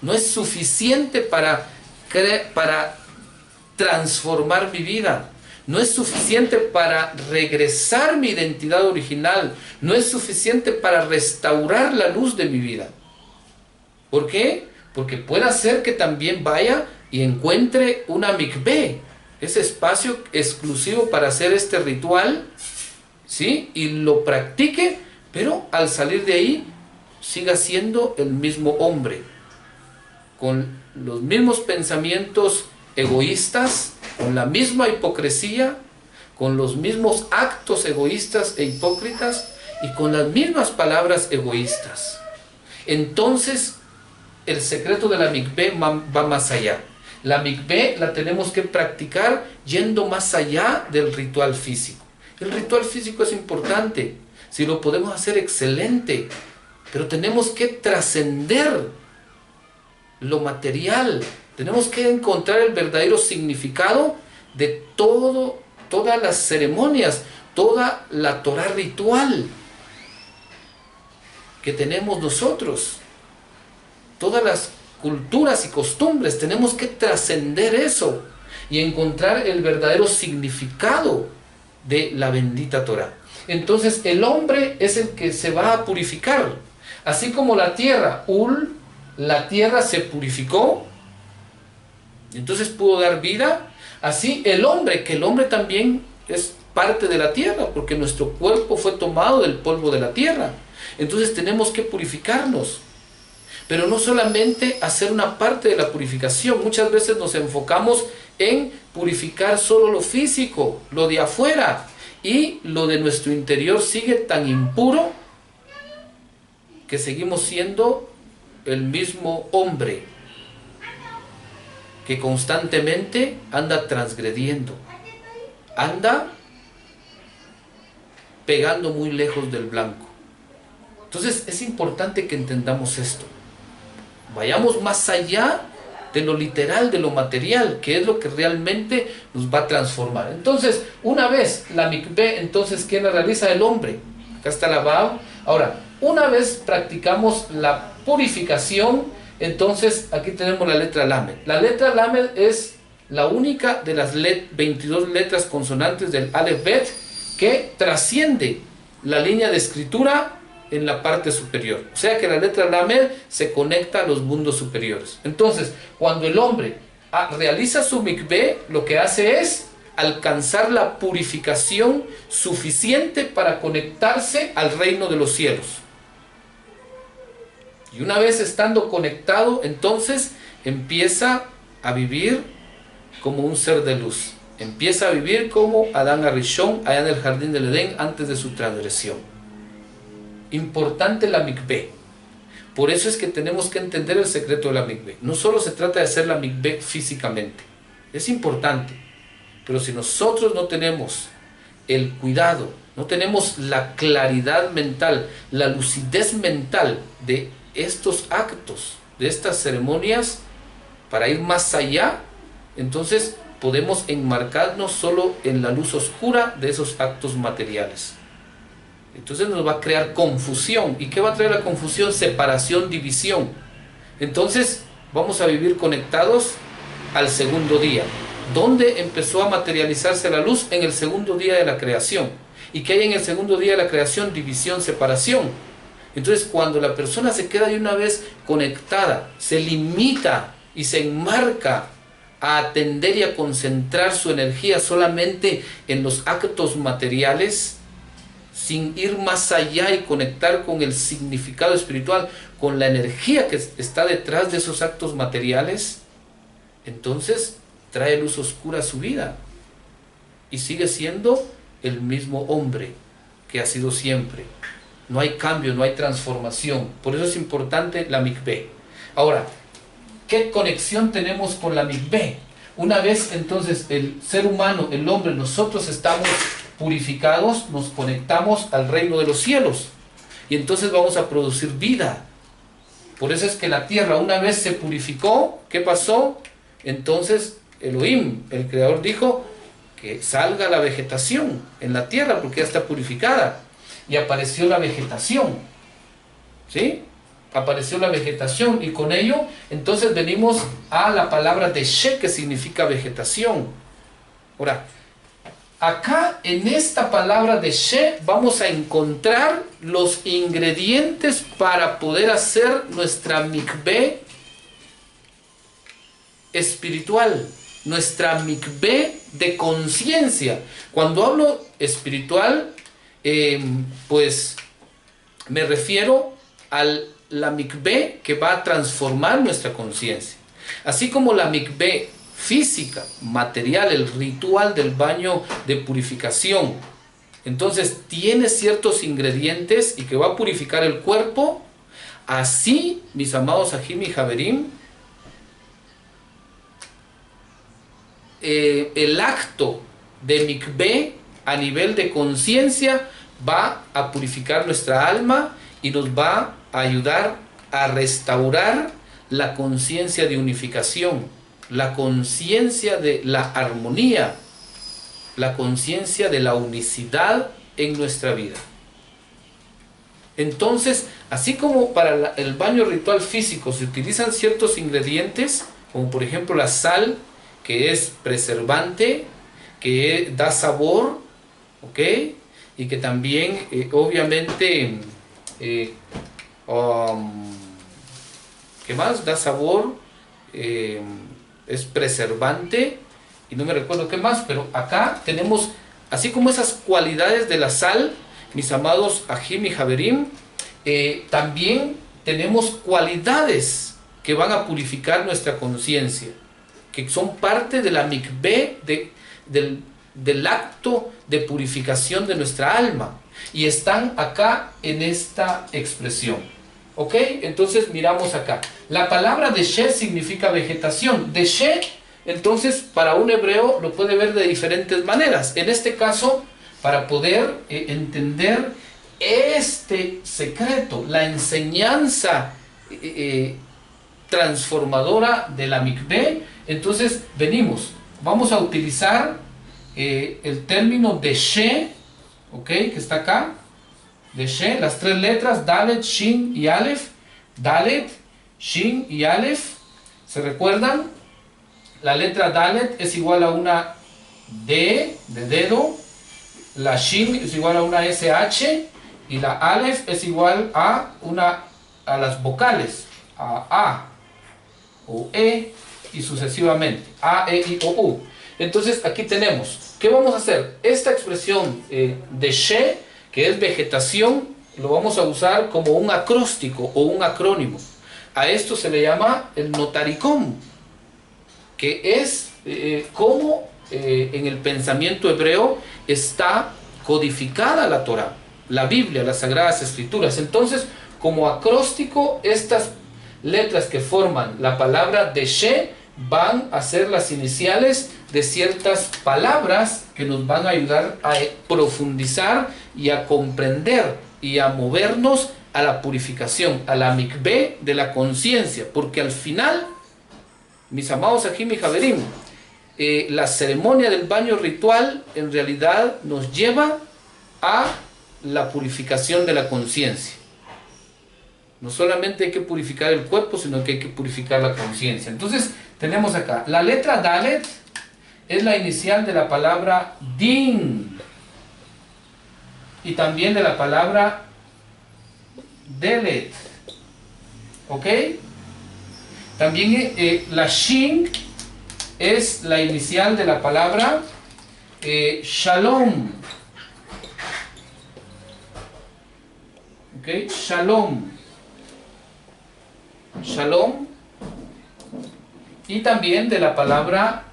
no es suficiente para transformar mi vida. No es suficiente para regresar mi identidad original. No es suficiente para restaurar la luz de mi vida. ¿Por qué? Porque puede ser que también vaya y encuentre una mikveh, ese espacio exclusivo para hacer este ritual, ¿sí? Y lo practique, pero al salir de ahí siga siendo el mismo hombre, con los mismos pensamientos egoístas, con la misma hipocresía, con los mismos actos egoístas e hipócritas y con las mismas palabras egoístas. Entonces, el secreto de la mikveh va más allá. La mikveh la tenemos que practicar yendo más allá del ritual físico. El ritual físico es importante, si lo podemos hacer, excelente, pero tenemos que trascender lo material. Tenemos que encontrar el verdadero significado de todas las ceremonias, toda la Torah ritual que tenemos nosotros. Todas las culturas y costumbres, tenemos que trascender eso y encontrar el verdadero significado de la bendita Torah. Entonces el hombre es el que se va a purificar, así como la tierra, la tierra se purificó Entonces pudo dar vida. Así el hombre, que el hombre también es parte de la tierra, porque nuestro cuerpo fue tomado del polvo de la tierra. Entonces tenemos que purificarnos. Pero no solamente hacer una parte de la purificación. Muchas veces nos enfocamos en purificar solo lo físico, lo de afuera. Y lo de nuestro interior sigue tan impuro que seguimos siendo el mismo hombre que constantemente anda transgrediendo, anda pegando muy lejos del blanco. Entonces es importante que entendamos esto. Vayamos más allá de lo literal, de lo material, que es lo que realmente nos va a transformar. Entonces, una vez la mikveh, entonces, ¿quién la realiza? El hombre. Acá está la Bab. Ahora, una vez practicamos la purificación, entonces aquí tenemos la letra Lamed. La letra Lamed es la única de las 22 letras consonantes del Aleph Bet que trasciende la línea de escritura en la parte superior. O sea que la letra Lamed se conecta a los mundos superiores. Entonces, cuando el hombre realiza su mikveh, lo que hace es alcanzar la purificación suficiente para conectarse al reino de los cielos. Y una vez estando conectado, entonces empieza a vivir como un ser de luz. Empieza a vivir como Adán Arishon allá en el jardín del Edén antes de su transgresión. Importante la mikveh. Por eso es que tenemos que entender el secreto de la mikveh. No solo se trata de hacer la mikveh físicamente. Es importante. Pero si nosotros no tenemos el cuidado, no tenemos la claridad mental, la lucidez mental de estos actos, de estas ceremonias, para ir más allá, entonces podemos enmarcarnos solo en la luz oscura de esos actos materiales. Entonces nos va a crear confusión. ¿Y qué va a traer la confusión? Separación, división. Entonces vamos a vivir conectados al segundo día. ¿Dónde empezó a materializarse la luz? En el segundo día de la creación. ¿Y qué hay en el segundo día de la creación? División, separación. Entonces cuando la persona se queda de una vez conectada, se limita y se enmarca a atender y a concentrar su energía solamente en los actos materiales, sin ir más allá y conectar con el significado espiritual, con la energía que está detrás de esos actos materiales, entonces trae luz oscura a su vida y sigue siendo el mismo hombre que ha sido siempre. No hay cambio, no hay transformación. Por eso es importante la mikveh. Ahora, ¿qué conexión tenemos con la mikveh? Una vez entonces el ser humano, el hombre, nosotros estamos purificados, nos conectamos al reino de los cielos y entonces vamos a producir vida. Por eso es que la tierra una vez se purificó. ¿Qué pasó? Entonces Elohim, el creador, dijo que salga la vegetación en la tierra porque ya está purificada, y apareció la vegetación, ¿sí? Apareció la vegetación, y con ello entonces venimos a la palabra de She, que significa vegetación. Ahora, acá en esta palabra de She vamos a encontrar los ingredientes para poder hacer nuestra mikveh espiritual, nuestra mikveh de conciencia. Cuando hablo espiritual, pues me refiero a la mikveh que va a transformar nuestra conciencia. Así como la mikveh física, material, el ritual del baño de purificación, entonces tiene ciertos ingredientes y que va a purificar el cuerpo. Así, mis amados Ajim y Javerim, el acto de mikveh a nivel de conciencia va a purificar nuestra alma y nos va a ayudar a restaurar la conciencia de unificación, la conciencia de la armonía, la conciencia de la unicidad en nuestra vida. Entonces, así como para el baño ritual físico se utilizan ciertos ingredientes, como por ejemplo la sal, que es preservante, que da sabor, ¿ok? Y que también, obviamente, ¿qué más? Da sabor, es preservante, y no me recuerdo qué más, pero acá tenemos, así como esas cualidades de la sal, mis amados Ajim y Javerim, también tenemos cualidades que van a purificar nuestra conciencia, que son parte de la mikveh, del acto de purificación de nuestra alma, y están acá en esta expresión. ¿Ok? Entonces miramos acá. La palabra deshe significa vegetación. Deshe, entonces, para un hebreo lo puede ver de diferentes maneras. En este caso, para poder entender este secreto, la enseñanza transformadora de la mikveh, entonces vamos a utilizar el término deshe, ¿ok? Que está acá. Deshe, las tres letras, Dalet, Shin y Aleph. Dalet, Shin y Aleph. ¿Se recuerdan? La letra Dalet es igual a una D de dedo. La Shin es igual a una SH. Y la Aleph es igual a las vocales. A o E y sucesivamente. A, E, I, O, U. Entonces aquí tenemos. ¿Qué vamos a hacer? Esta expresión deshe, que es vegetación, lo vamos a usar como un acróstico o un acrónimo. A esto se le llama el notaricón, que es como en el pensamiento hebreo está codificada la Torah, la Biblia, las Sagradas Escrituras. Entonces, como acróstico, estas letras que forman la palabra deshe van a ser las iniciales de ciertas palabras que nos van a ayudar a profundizar y a comprender y a movernos a la purificación, a la mikveh de la conciencia, porque al final, mis amados Ajim y Javerim, la ceremonia del baño ritual en realidad nos lleva a la purificación de la conciencia. No solamente hay que purificar el cuerpo, sino que hay que purificar la conciencia. Entonces tenemos acá, la letra Dalet es la inicial de la palabra din y también de la palabra delet. ¿Ok? También la Shin es la inicial de la palabra shalom. ¿Ok? Shalom. Shalom. Y también de la palabra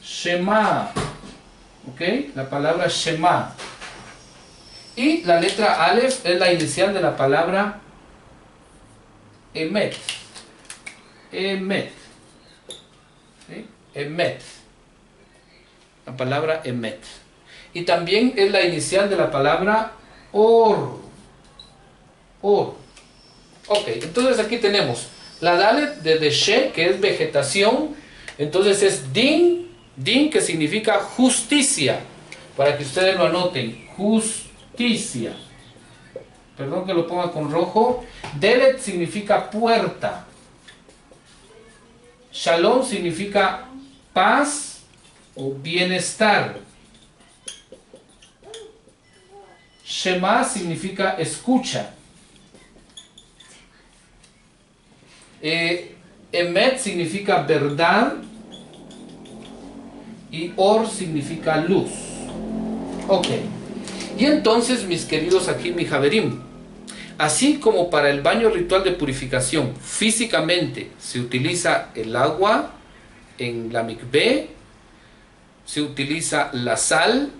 Shema. ¿Ok? La palabra Shema. Y la letra Aleph es la inicial de la palabra Emet. Emet. ¿Sí? Emet. La palabra Emet. Y también es la inicial de la palabra Or. Or. Ok, entonces aquí tenemos la Dalet de Deshe, que es vegetación. Entonces es Din. Din, que significa justicia. Para que ustedes lo anoten. Justicia. Perdón que lo ponga con rojo. Delet significa puerta. Shalom significa paz o bienestar. Shema significa escucha. Emet significa verdad. Y Or significa luz. Ok. Y entonces, mis queridos Ajim y Javerim, así como para el baño ritual de purificación físicamente se utiliza el agua en la mikveh, se utiliza la sal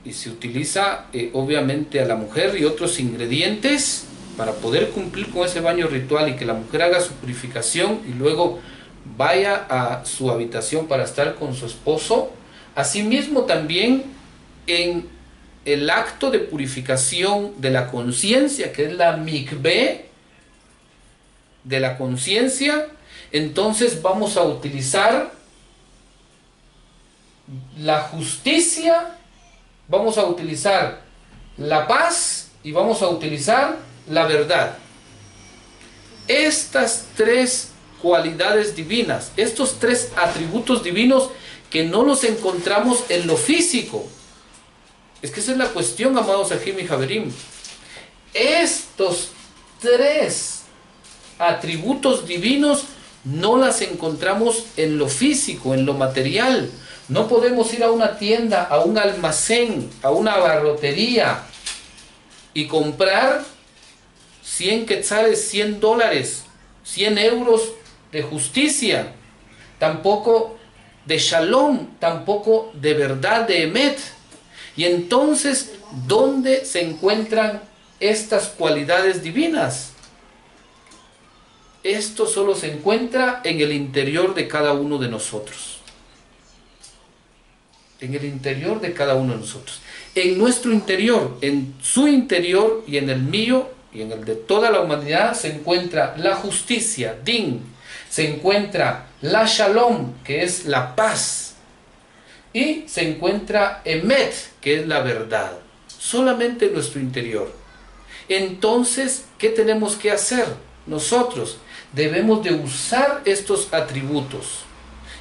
y se utiliza obviamente a la mujer y otros ingredientes para poder cumplir con ese baño ritual y que la mujer haga su purificación y luego vaya a su habitación para estar con su esposo. Asimismo también en el acto de purificación de la conciencia, que es la mikveh de la conciencia, entonces vamos a utilizar la justicia, vamos a utilizar la paz y vamos a utilizar la verdad. Estas tres cualidades divinas, estos tres atributos divinos que no los encontramos en lo físico. Es que esa es la cuestión, amados Ajim y Javerim. Estos tres atributos divinos no las encontramos en lo físico, en lo material. No podemos ir a una tienda, a un almacén, a una abarrotería y comprar 100 quetzales, 100 dólares, 100 euros de justicia, tampoco de shalom, tampoco de verdad, de emet. Y entonces, ¿dónde se encuentran estas cualidades divinas? Esto solo se encuentra en el interior de cada uno de nosotros. En el interior de cada uno de nosotros. En nuestro interior, en su interior y en el mío y en el de toda la humanidad se encuentra la justicia, din. Se encuentra la shalom, que es la paz. Y se encuentra emet, que es la verdad. Solamente en nuestro interior. Entonces, ¿qué tenemos que hacer? Nosotros debemos de usar estos atributos.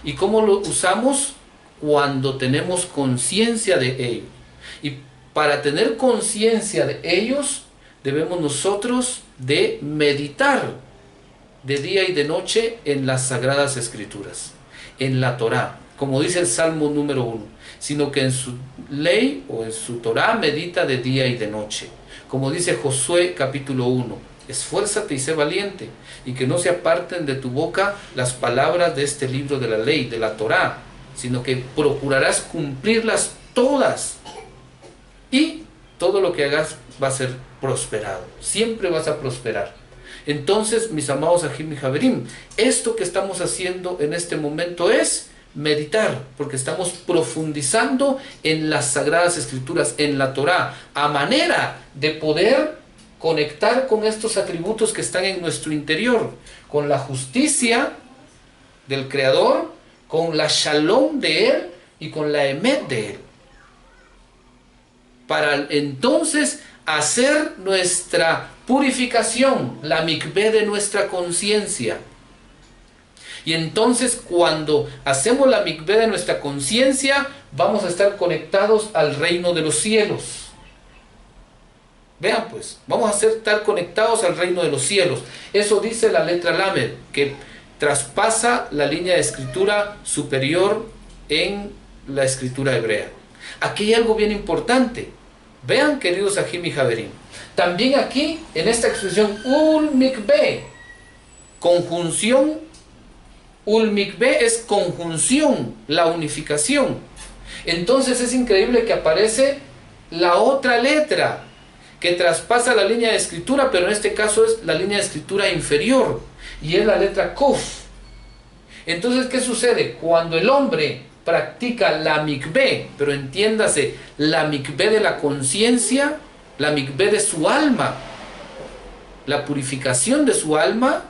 ¿Y cómo lo usamos? Cuando tenemos conciencia de ellos. Y para tener conciencia de ellos, debemos nosotros de meditar de día y de noche en las Sagradas Escrituras, en la Torá, como dice el Salmo número 1, sino que en su ley o en su Torá medita de día y de noche. Como dice Josué capítulo 1, esfuérzate y sé valiente, y que no se aparten de tu boca las palabras de este libro de la ley, de la Torá, sino que procurarás cumplirlas todas, y todo lo que hagas va a ser prosperado, siempre vas a prosperar. Entonces, mis amados Ajim y Javerim, esto que estamos haciendo en este momento es meditar, porque estamos profundizando en las Sagradas Escrituras, en la Torá, a manera de poder conectar con estos atributos que están en nuestro interior, con la justicia del Creador, con la shalom de Él y con la emet de Él, para entonces hacer nuestra purificación, la mikvé de nuestra conciencia. Y entonces cuando hacemos la mikvé de nuestra conciencia, vamos a estar conectados al reino de los cielos. Vean pues, vamos a estar conectados al reino de los cielos. Eso dice la letra Lamed, que traspasa la línea de escritura superior en la escritura hebrea. Aquí hay algo bien importante. Vean, queridos Ajim y Javerim, también aquí en esta expresión ul mikvé, conjunción, ul mikvé es conjunción, la unificación. Entonces es increíble que aparece la otra letra que traspasa la línea de escritura, pero en este caso es la línea de escritura inferior, y es la letra kuf. Entonces, ¿qué sucede? Cuando el hombre practica la mikvé, pero entiéndase, la mikvé de la conciencia, la mikvé de su alma, la purificación de su alma,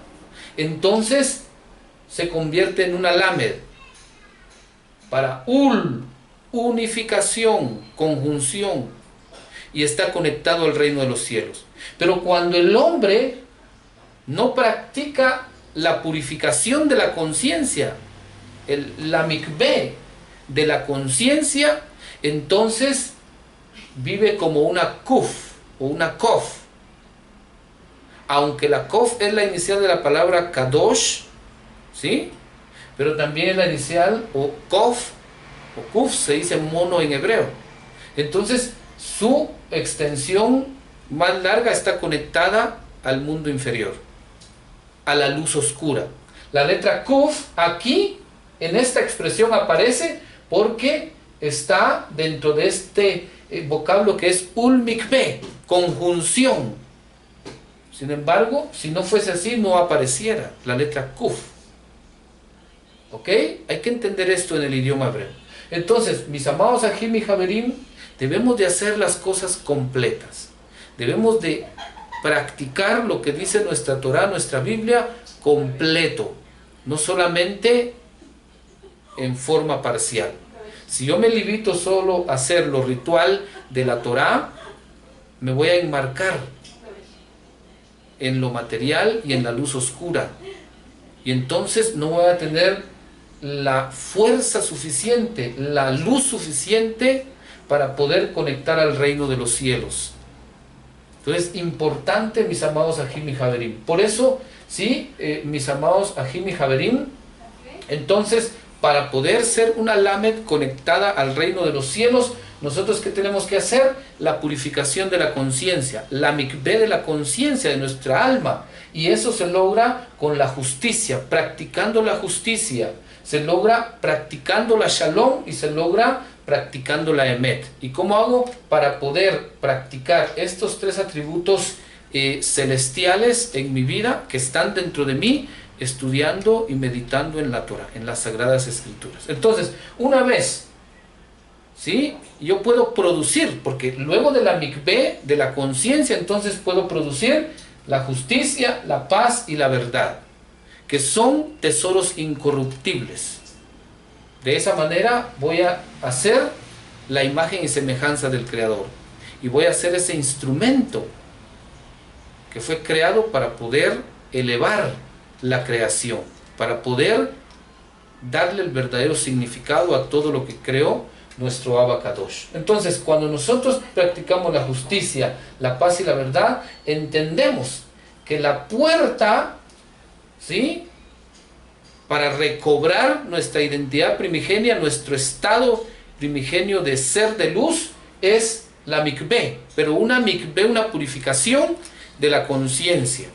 entonces se convierte en una lamed. Para ul, unificación, conjunción, y está conectado al reino de los cielos. Pero cuando el hombre no practica la purificación de la conciencia, la mikvé de la conciencia, entonces vive como una kuf o una kof. Aunque la kof es la inicial de la palabra kadosh, ¿sí? Pero también es la inicial, o kof, o kuf se dice mono en hebreo. Entonces su extensión más larga está conectada al mundo inferior, a la luz oscura. La letra kuf aquí en esta expresión aparece porque está dentro de este vocablo que es ul mikvé, conjunción. Sin embargo, si no fuese así, no apareciera la letra kuf. ¿Ok? Hay que entender esto en el idioma hebreo. Entonces, mis amados Ajim y Javerim, debemos de hacer las cosas completas. Debemos de practicar lo que dice nuestra Torá, nuestra Biblia, completo. No solamente en forma parcial. Si yo me limito solo a hacer lo ritual de la Torá, me voy a enmarcar en lo material y en la luz oscura. Y entonces no voy a tener la fuerza suficiente, la luz suficiente para poder conectar al reino de los cielos. Entonces, importante, mis amados Ajim y Javerim. Por eso ¿sí? Mis amados Ajim y Javerim. Entonces, para poder ser una Lamed conectada al reino de los cielos, nosotros ¿qué tenemos que hacer? La purificación de la conciencia, la mikveh de la conciencia de nuestra alma. Y eso se logra con la justicia, practicando la justicia. Se logra practicando la Shalom y se logra practicando la Emet. ¿Y cómo hago para poder practicar estos tres atributos celestiales en mi vida que están dentro de mí? Estudiando y meditando en la Torah, en las Sagradas Escrituras. Entonces, una vez, ¿sí? Yo puedo producir, porque luego de la mikveh, de la conciencia, entonces puedo producir la justicia, la paz y la verdad, que son tesoros incorruptibles. De esa manera voy a hacer la imagen y semejanza del Creador, y voy a hacer ese instrumento que fue creado para poder elevar la creación, para poder darle el verdadero significado a todo lo que creó nuestro Abba Kadosh. Entonces, cuando nosotros practicamos la justicia, la paz y la verdad, entendemos que la puerta, ¿sí?, para recobrar nuestra identidad primigenia, nuestro estado primigenio de ser de luz, es la mikveh, pero una mikveh, una purificación de la conciencia.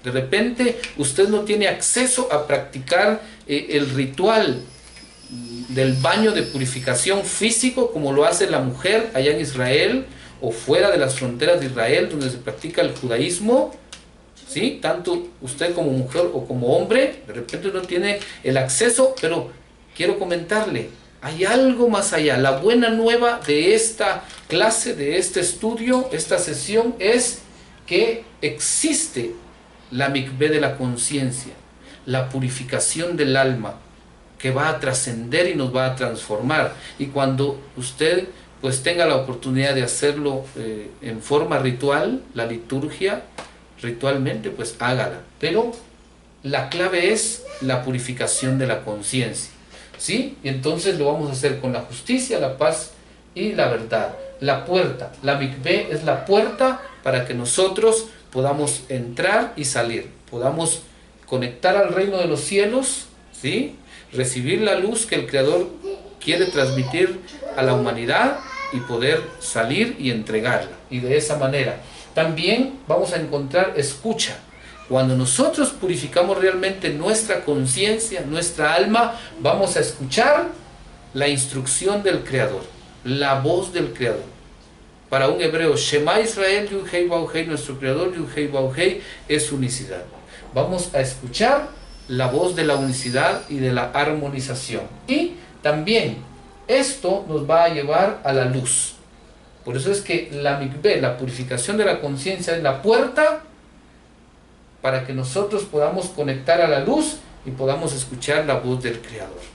De repente usted no tiene acceso a practicar el ritual del baño de purificación físico como lo hace la mujer allá en Israel o fuera de las fronteras de Israel donde se practica el judaísmo, ¿sí? Tanto usted como mujer o como hombre de repente no tiene el acceso, pero quiero comentarle, hay algo más allá. La buena nueva de esta clase, de este estudio, esta sesión, es que existe la mikveh de la conciencia, la purificación del alma, que va a trascender y nos va a transformar. Y cuando usted pues tenga la oportunidad de hacerlo en forma ritual, la liturgia, ritualmente, pues hágala. Pero la clave es la purificación de la conciencia, ¿sí? Y entonces lo vamos a hacer con la justicia, la paz y la verdad. La puerta, la mikveh es la puerta para que nosotros podamos entrar y salir, podamos conectar al reino de los cielos, ¿sí?, recibir la luz que el Creador quiere transmitir a la humanidad y poder salir y entregarla. Y de esa manera también vamos a encontrar escucha. Cuando nosotros purificamos realmente nuestra conciencia, nuestra alma, vamos a escuchar la instrucción del Creador, la voz del Creador. Para un hebreo, Shema Israel, Yud Hei Vav Hei, nuestro Creador, Yud Hei Vav Hei, es unicidad. Vamos a escuchar la voz de la unicidad y de la armonización. Y también esto nos va a llevar a la luz. Por eso es que la mikveh, la purificación de la conciencia, es la puerta para que nosotros podamos conectar a la luz y podamos escuchar la voz del Creador.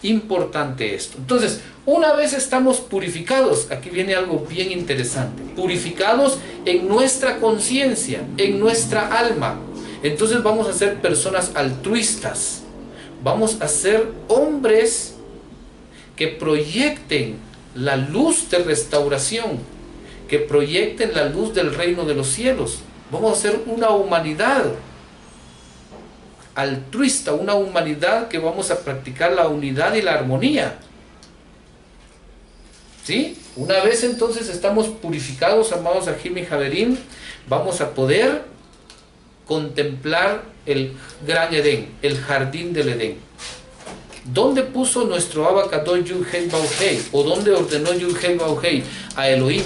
Importante esto. Entonces, una vez estamos purificados, aquí viene algo bien interesante, purificados en nuestra conciencia, en nuestra alma, entonces vamos a ser personas altruistas, vamos a ser hombres que proyecten la luz de restauración, que proyecten la luz del reino de los cielos. Vamos a ser una humanidad altruista, una humanidad que vamos a practicar la unidad y la armonía, ¿sí? Una vez entonces estamos purificados, amados Ajim y Javerim, vamos a poder contemplar el gran Edén, el jardín del Edén. ¿Dónde puso nuestro Abba Kadosh Yud Hei Vav Hei? ¿O dónde ordenó Yud Hei Vav Hei a Elohim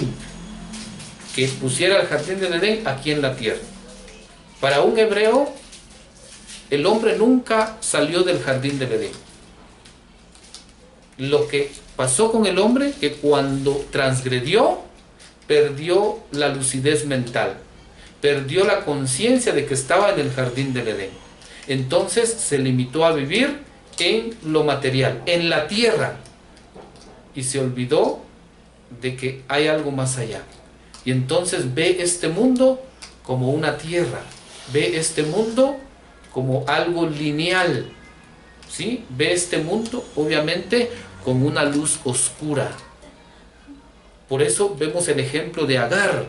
que pusiera el jardín del Edén aquí en la tierra? Para un hebreo, el hombre nunca salió del jardín del Edén. Lo que pasó con el hombre, que cuando transgredió, perdió la lucidez mental, perdió la conciencia de que estaba en el jardín del Edén. Entonces se limitó a vivir en lo material, en la tierra, y se olvidó de que hay algo más allá. Y entonces ve este mundo como una tierra, ve este mundo como algo lineal, ¿sí? Ve este mundo, obviamente, como una luz oscura. Por eso vemos el ejemplo de Agar.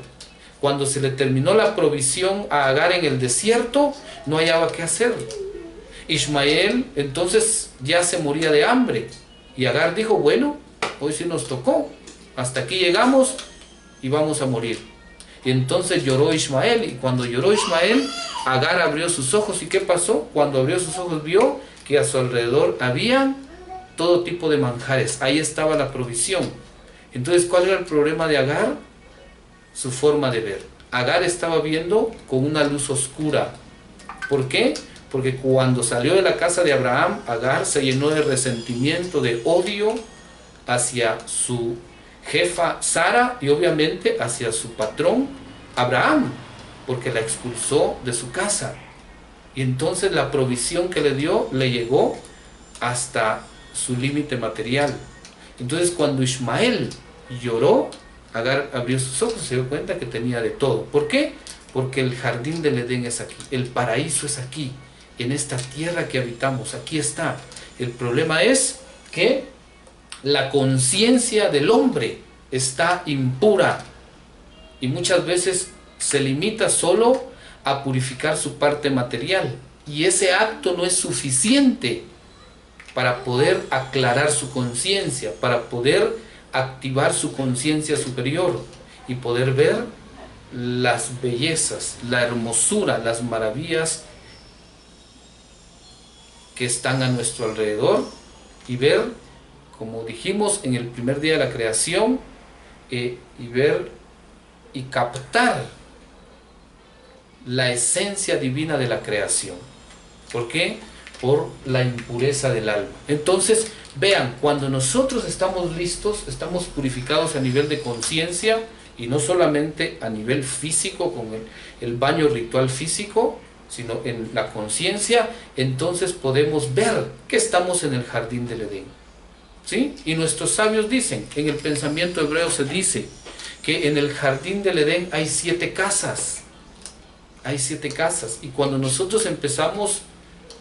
Cuando se le terminó la provisión a Agar en el desierto, no hallaba qué hacer. Ismael entonces ya se moría de hambre. Y Agar dijo, bueno, hoy sí nos tocó. Hasta aquí llegamos y vamos a morir. Y entonces lloró Ismael. Y cuando lloró Ismael, Agar abrió sus ojos. ¿Y qué pasó? Cuando abrió sus ojos vio que a su alrededor había todo tipo de manjares. Ahí estaba la provisión. Entonces, ¿cuál era el problema de Agar? Su forma de ver. Agar estaba viendo con una luz oscura. ¿Por qué? Porque cuando salió de la casa de Abraham, Agar se llenó de resentimiento, de odio hacia su jefa Sara y obviamente hacia su patrón Abraham, porque la expulsó de su casa. Y entonces la provisión que le dio le llegó hasta su límite material. Entonces cuando Ismael lloró, Agar abrió sus ojos y se dio cuenta que tenía de todo. ¿Por qué? Porque el jardín del Edén es aquí, el paraíso es aquí, en esta tierra que habitamos, aquí está. El problema es que la conciencia del hombre está impura y muchas veces se limita solo a purificar su parte material, y ese acto no es suficiente para poder aclarar su conciencia, para poder activar su conciencia superior y poder ver las bellezas, la hermosura, las maravillas que están a nuestro alrededor, y ver, como dijimos en el primer día de la creación, y ver y captar la esencia divina de la creación. ¿Por qué? Por la impureza del alma. Entonces, vean, cuando nosotros estamos listos, estamos purificados a nivel de conciencia, y no solamente a nivel físico, con el baño ritual físico, sino en la conciencia, entonces podemos ver que estamos en el jardín del Edén. ¿Sí? Y nuestros sabios dicen, en el pensamiento hebreo se dice, que en el jardín del Edén hay 7 casas. Hay 7 casas. Y cuando nosotros empezamos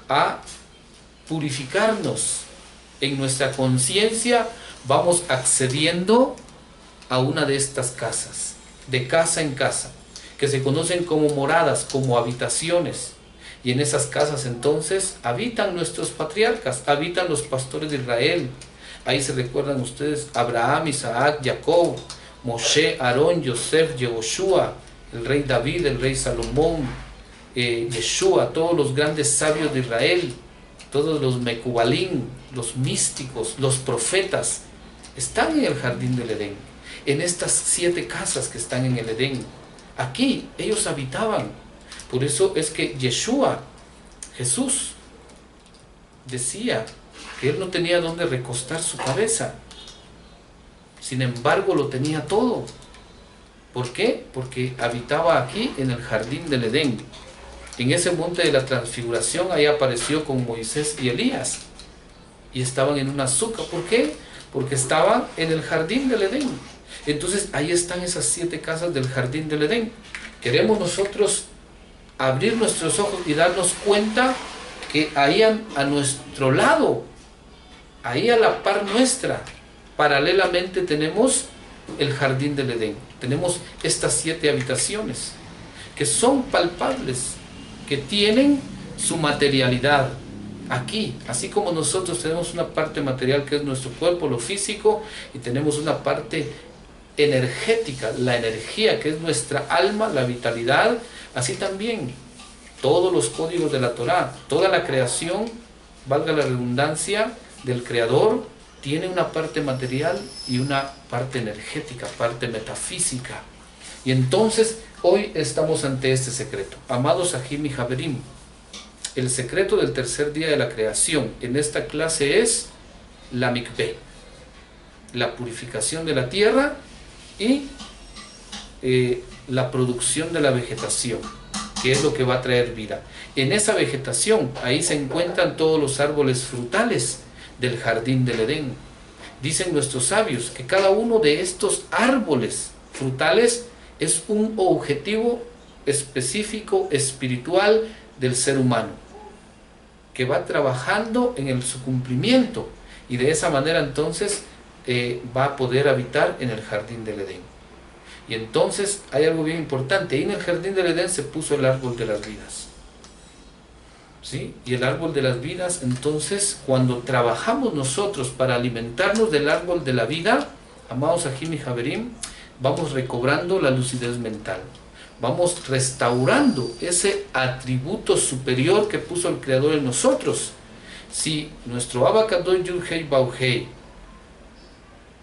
a purificarnos en nuestra conciencia, vamos accediendo a una de estas casas, de casa en casa, que se conocen como moradas, como habitaciones. Y en esas casas entonces habitan nuestros patriarcas, habitan los pastores de Israel. Ahí se recuerdan ustedes Abraham, Isaac, Jacob, Moshe, Aarón, Yosef, Yehoshua, el rey David, el rey Salomón, Yeshua, todos los grandes sabios de Israel, todos los Mecubalín, los místicos, los profetas, están en el jardín del Edén, en estas 7 casas que están en el Edén. Aquí ellos habitaban. Por eso es que Yeshua, Jesús, decía que él no tenía dónde recostar su cabeza. Sin embargo, lo tenía todo. ¿Por qué? Porque habitaba aquí en el jardín del Edén. En ese monte de la transfiguración, ahí apareció con Moisés y Elías. Y estaban en una azúcar. ¿Por qué? Porque estaban en el jardín del Edén. Entonces, ahí están esas 7 casas del jardín del Edén. Queremos nosotros abrir nuestros ojos y darnos cuenta que ahí a nuestro lado, ahí a la par nuestra, paralelamente tenemos el jardín del Edén. Tenemos estas 7 habitaciones que son palpables, que tienen su materialidad aquí, así como nosotros tenemos una parte material que es nuestro cuerpo, lo físico, y tenemos una parte energética, la energía que es nuestra alma, la vitalidad. Así también todos los códigos de la Torá, toda la creación, valga la redundancia, del Creador, tiene una parte material y una parte energética, parte metafísica. Y entonces hoy estamos ante este secreto. Amados Ajim y Javerim, el secreto del tercer día de la creación en esta clase es la mikveh, la purificación de la tierra y la producción de la vegetación, que es lo que va a traer vida. En esa vegetación, ahí se encuentran todos los árboles frutales del jardín del Edén. Dicen nuestros sabios que cada uno de estos árboles frutales es un objetivo específico espiritual del ser humano, que va trabajando en su cumplimiento, y de esa manera entonces va a poder habitar en el jardín del Edén. Y entonces hay algo bien importante. Ahí en el jardín del Edén se puso el árbol de las vidas. ¿Sí? Y el árbol de las vidas, entonces, cuando trabajamos nosotros para alimentarnos del árbol de la vida, amados Ajim y Javerim, vamos recobrando la lucidez mental. Vamos restaurando ese atributo superior que puso el Creador en nosotros. Si nuestro Abba Kadosh Yud Hei Bau Hei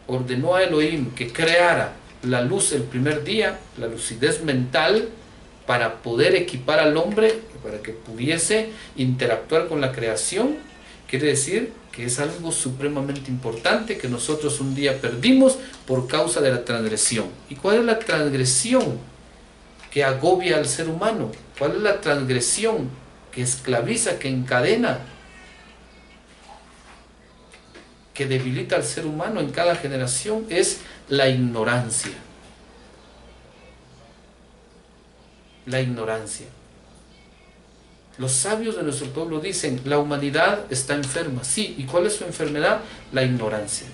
ordenó a Elohim que creara la luz el primer día, la lucidez mental, para poder equipar al hombre, para que pudiese interactuar con la creación, quiere decir que es algo supremamente importante que nosotros un día perdimos por causa de la transgresión. ¿Y cuál es la transgresión que agobia al ser humano? ¿Cuál es la transgresión que esclaviza, que encadena, que debilita al ser humano en cada generación? Es la ignorancia. La ignorancia. Los sabios de nuestro pueblo dicen, la humanidad está enferma. Sí, ¿y cuál es su enfermedad? La ignorancia.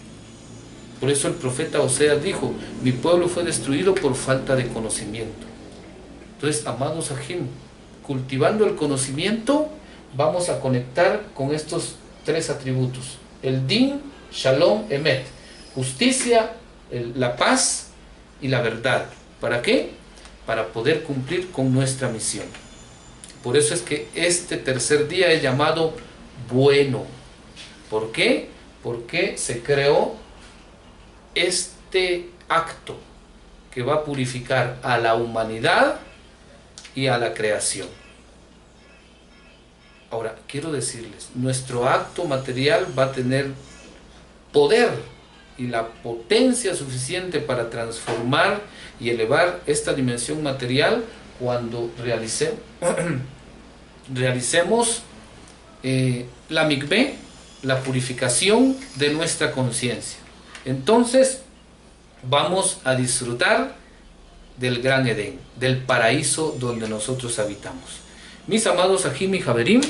Por eso el profeta Oseas dijo, mi pueblo fue destruido por falta de conocimiento. Entonces, amados Ajim, cultivando el conocimiento, vamos a conectar con estos tres atributos. El Din, Shalom, Emet. Justicia, la paz y la verdad. ¿Para qué? Para poder cumplir con nuestra misión. Por eso es que este tercer día es llamado bueno. ¿Por qué? Porque se creó este acto que va a purificar a la humanidad y a la creación. Ahora, quiero decirles, nuestro acto material va a tener poder y la potencia suficiente para transformar y elevar esta dimensión material cuando realicemos la mikveh, la purificación de nuestra conciencia. Entonces vamos a disfrutar del gran Edén, del paraíso donde nosotros habitamos. Mis amados Ajim y Javerim,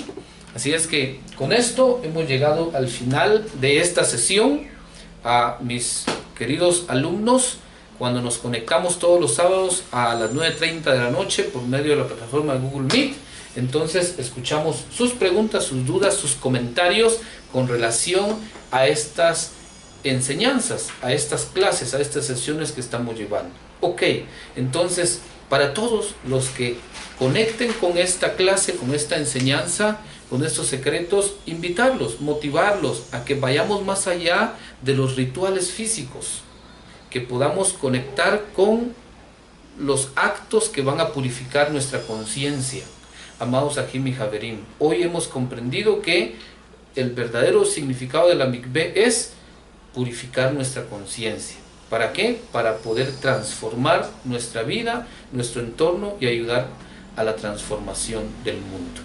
así es que con esto hemos llegado al final de esta sesión. A mis queridos alumnos, cuando nos conectamos todos los sábados a las 9:30 de la noche por medio de la plataforma de Google Meet, entonces escuchamos sus preguntas, sus dudas, sus comentarios con relación a estas enseñanzas, a estas clases, a estas sesiones que estamos llevando. Ok, entonces para todos los que conecten con esta clase, con esta enseñanza, con estos secretos, invitarlos, motivarlos a que vayamos más allá de los rituales físicos, que podamos conectar con los actos que van a purificar nuestra conciencia. Amados Ajim y Javerim, hoy hemos comprendido que el verdadero significado de la mikveh es purificar nuestra conciencia. ¿Para qué? Para poder transformar nuestra vida, nuestro entorno y ayudar a la transformación del mundo.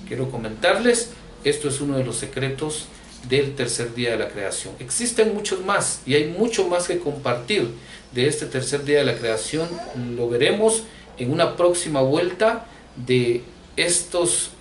Quiero comentarles, esto es uno de los secretos del tercer día de la creación. Existen muchos más y hay mucho más que compartir de este tercer día de la creación. Lo veremos en una próxima vuelta de estos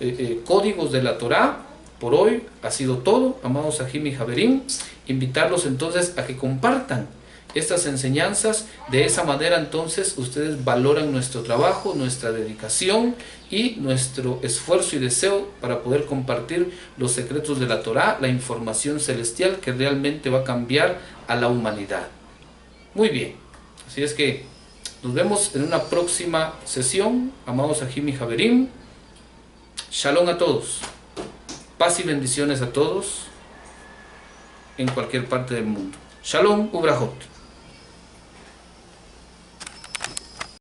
códigos de la Torá. Por hoy ha sido todo, amados Ajim y Javerim. Invitarlos entonces a que compartan estas enseñanzas. De esa manera entonces ustedes valoran nuestro trabajo, nuestra dedicación y nuestro esfuerzo y deseo para poder compartir los secretos de la Torá, la información celestial que realmente va a cambiar a la humanidad. Muy bien, así es que nos vemos en una próxima sesión, amados Ajim y Javerim. Shalom a todos, paz y bendiciones a todos en cualquier parte del mundo. Shalom Ubrahot.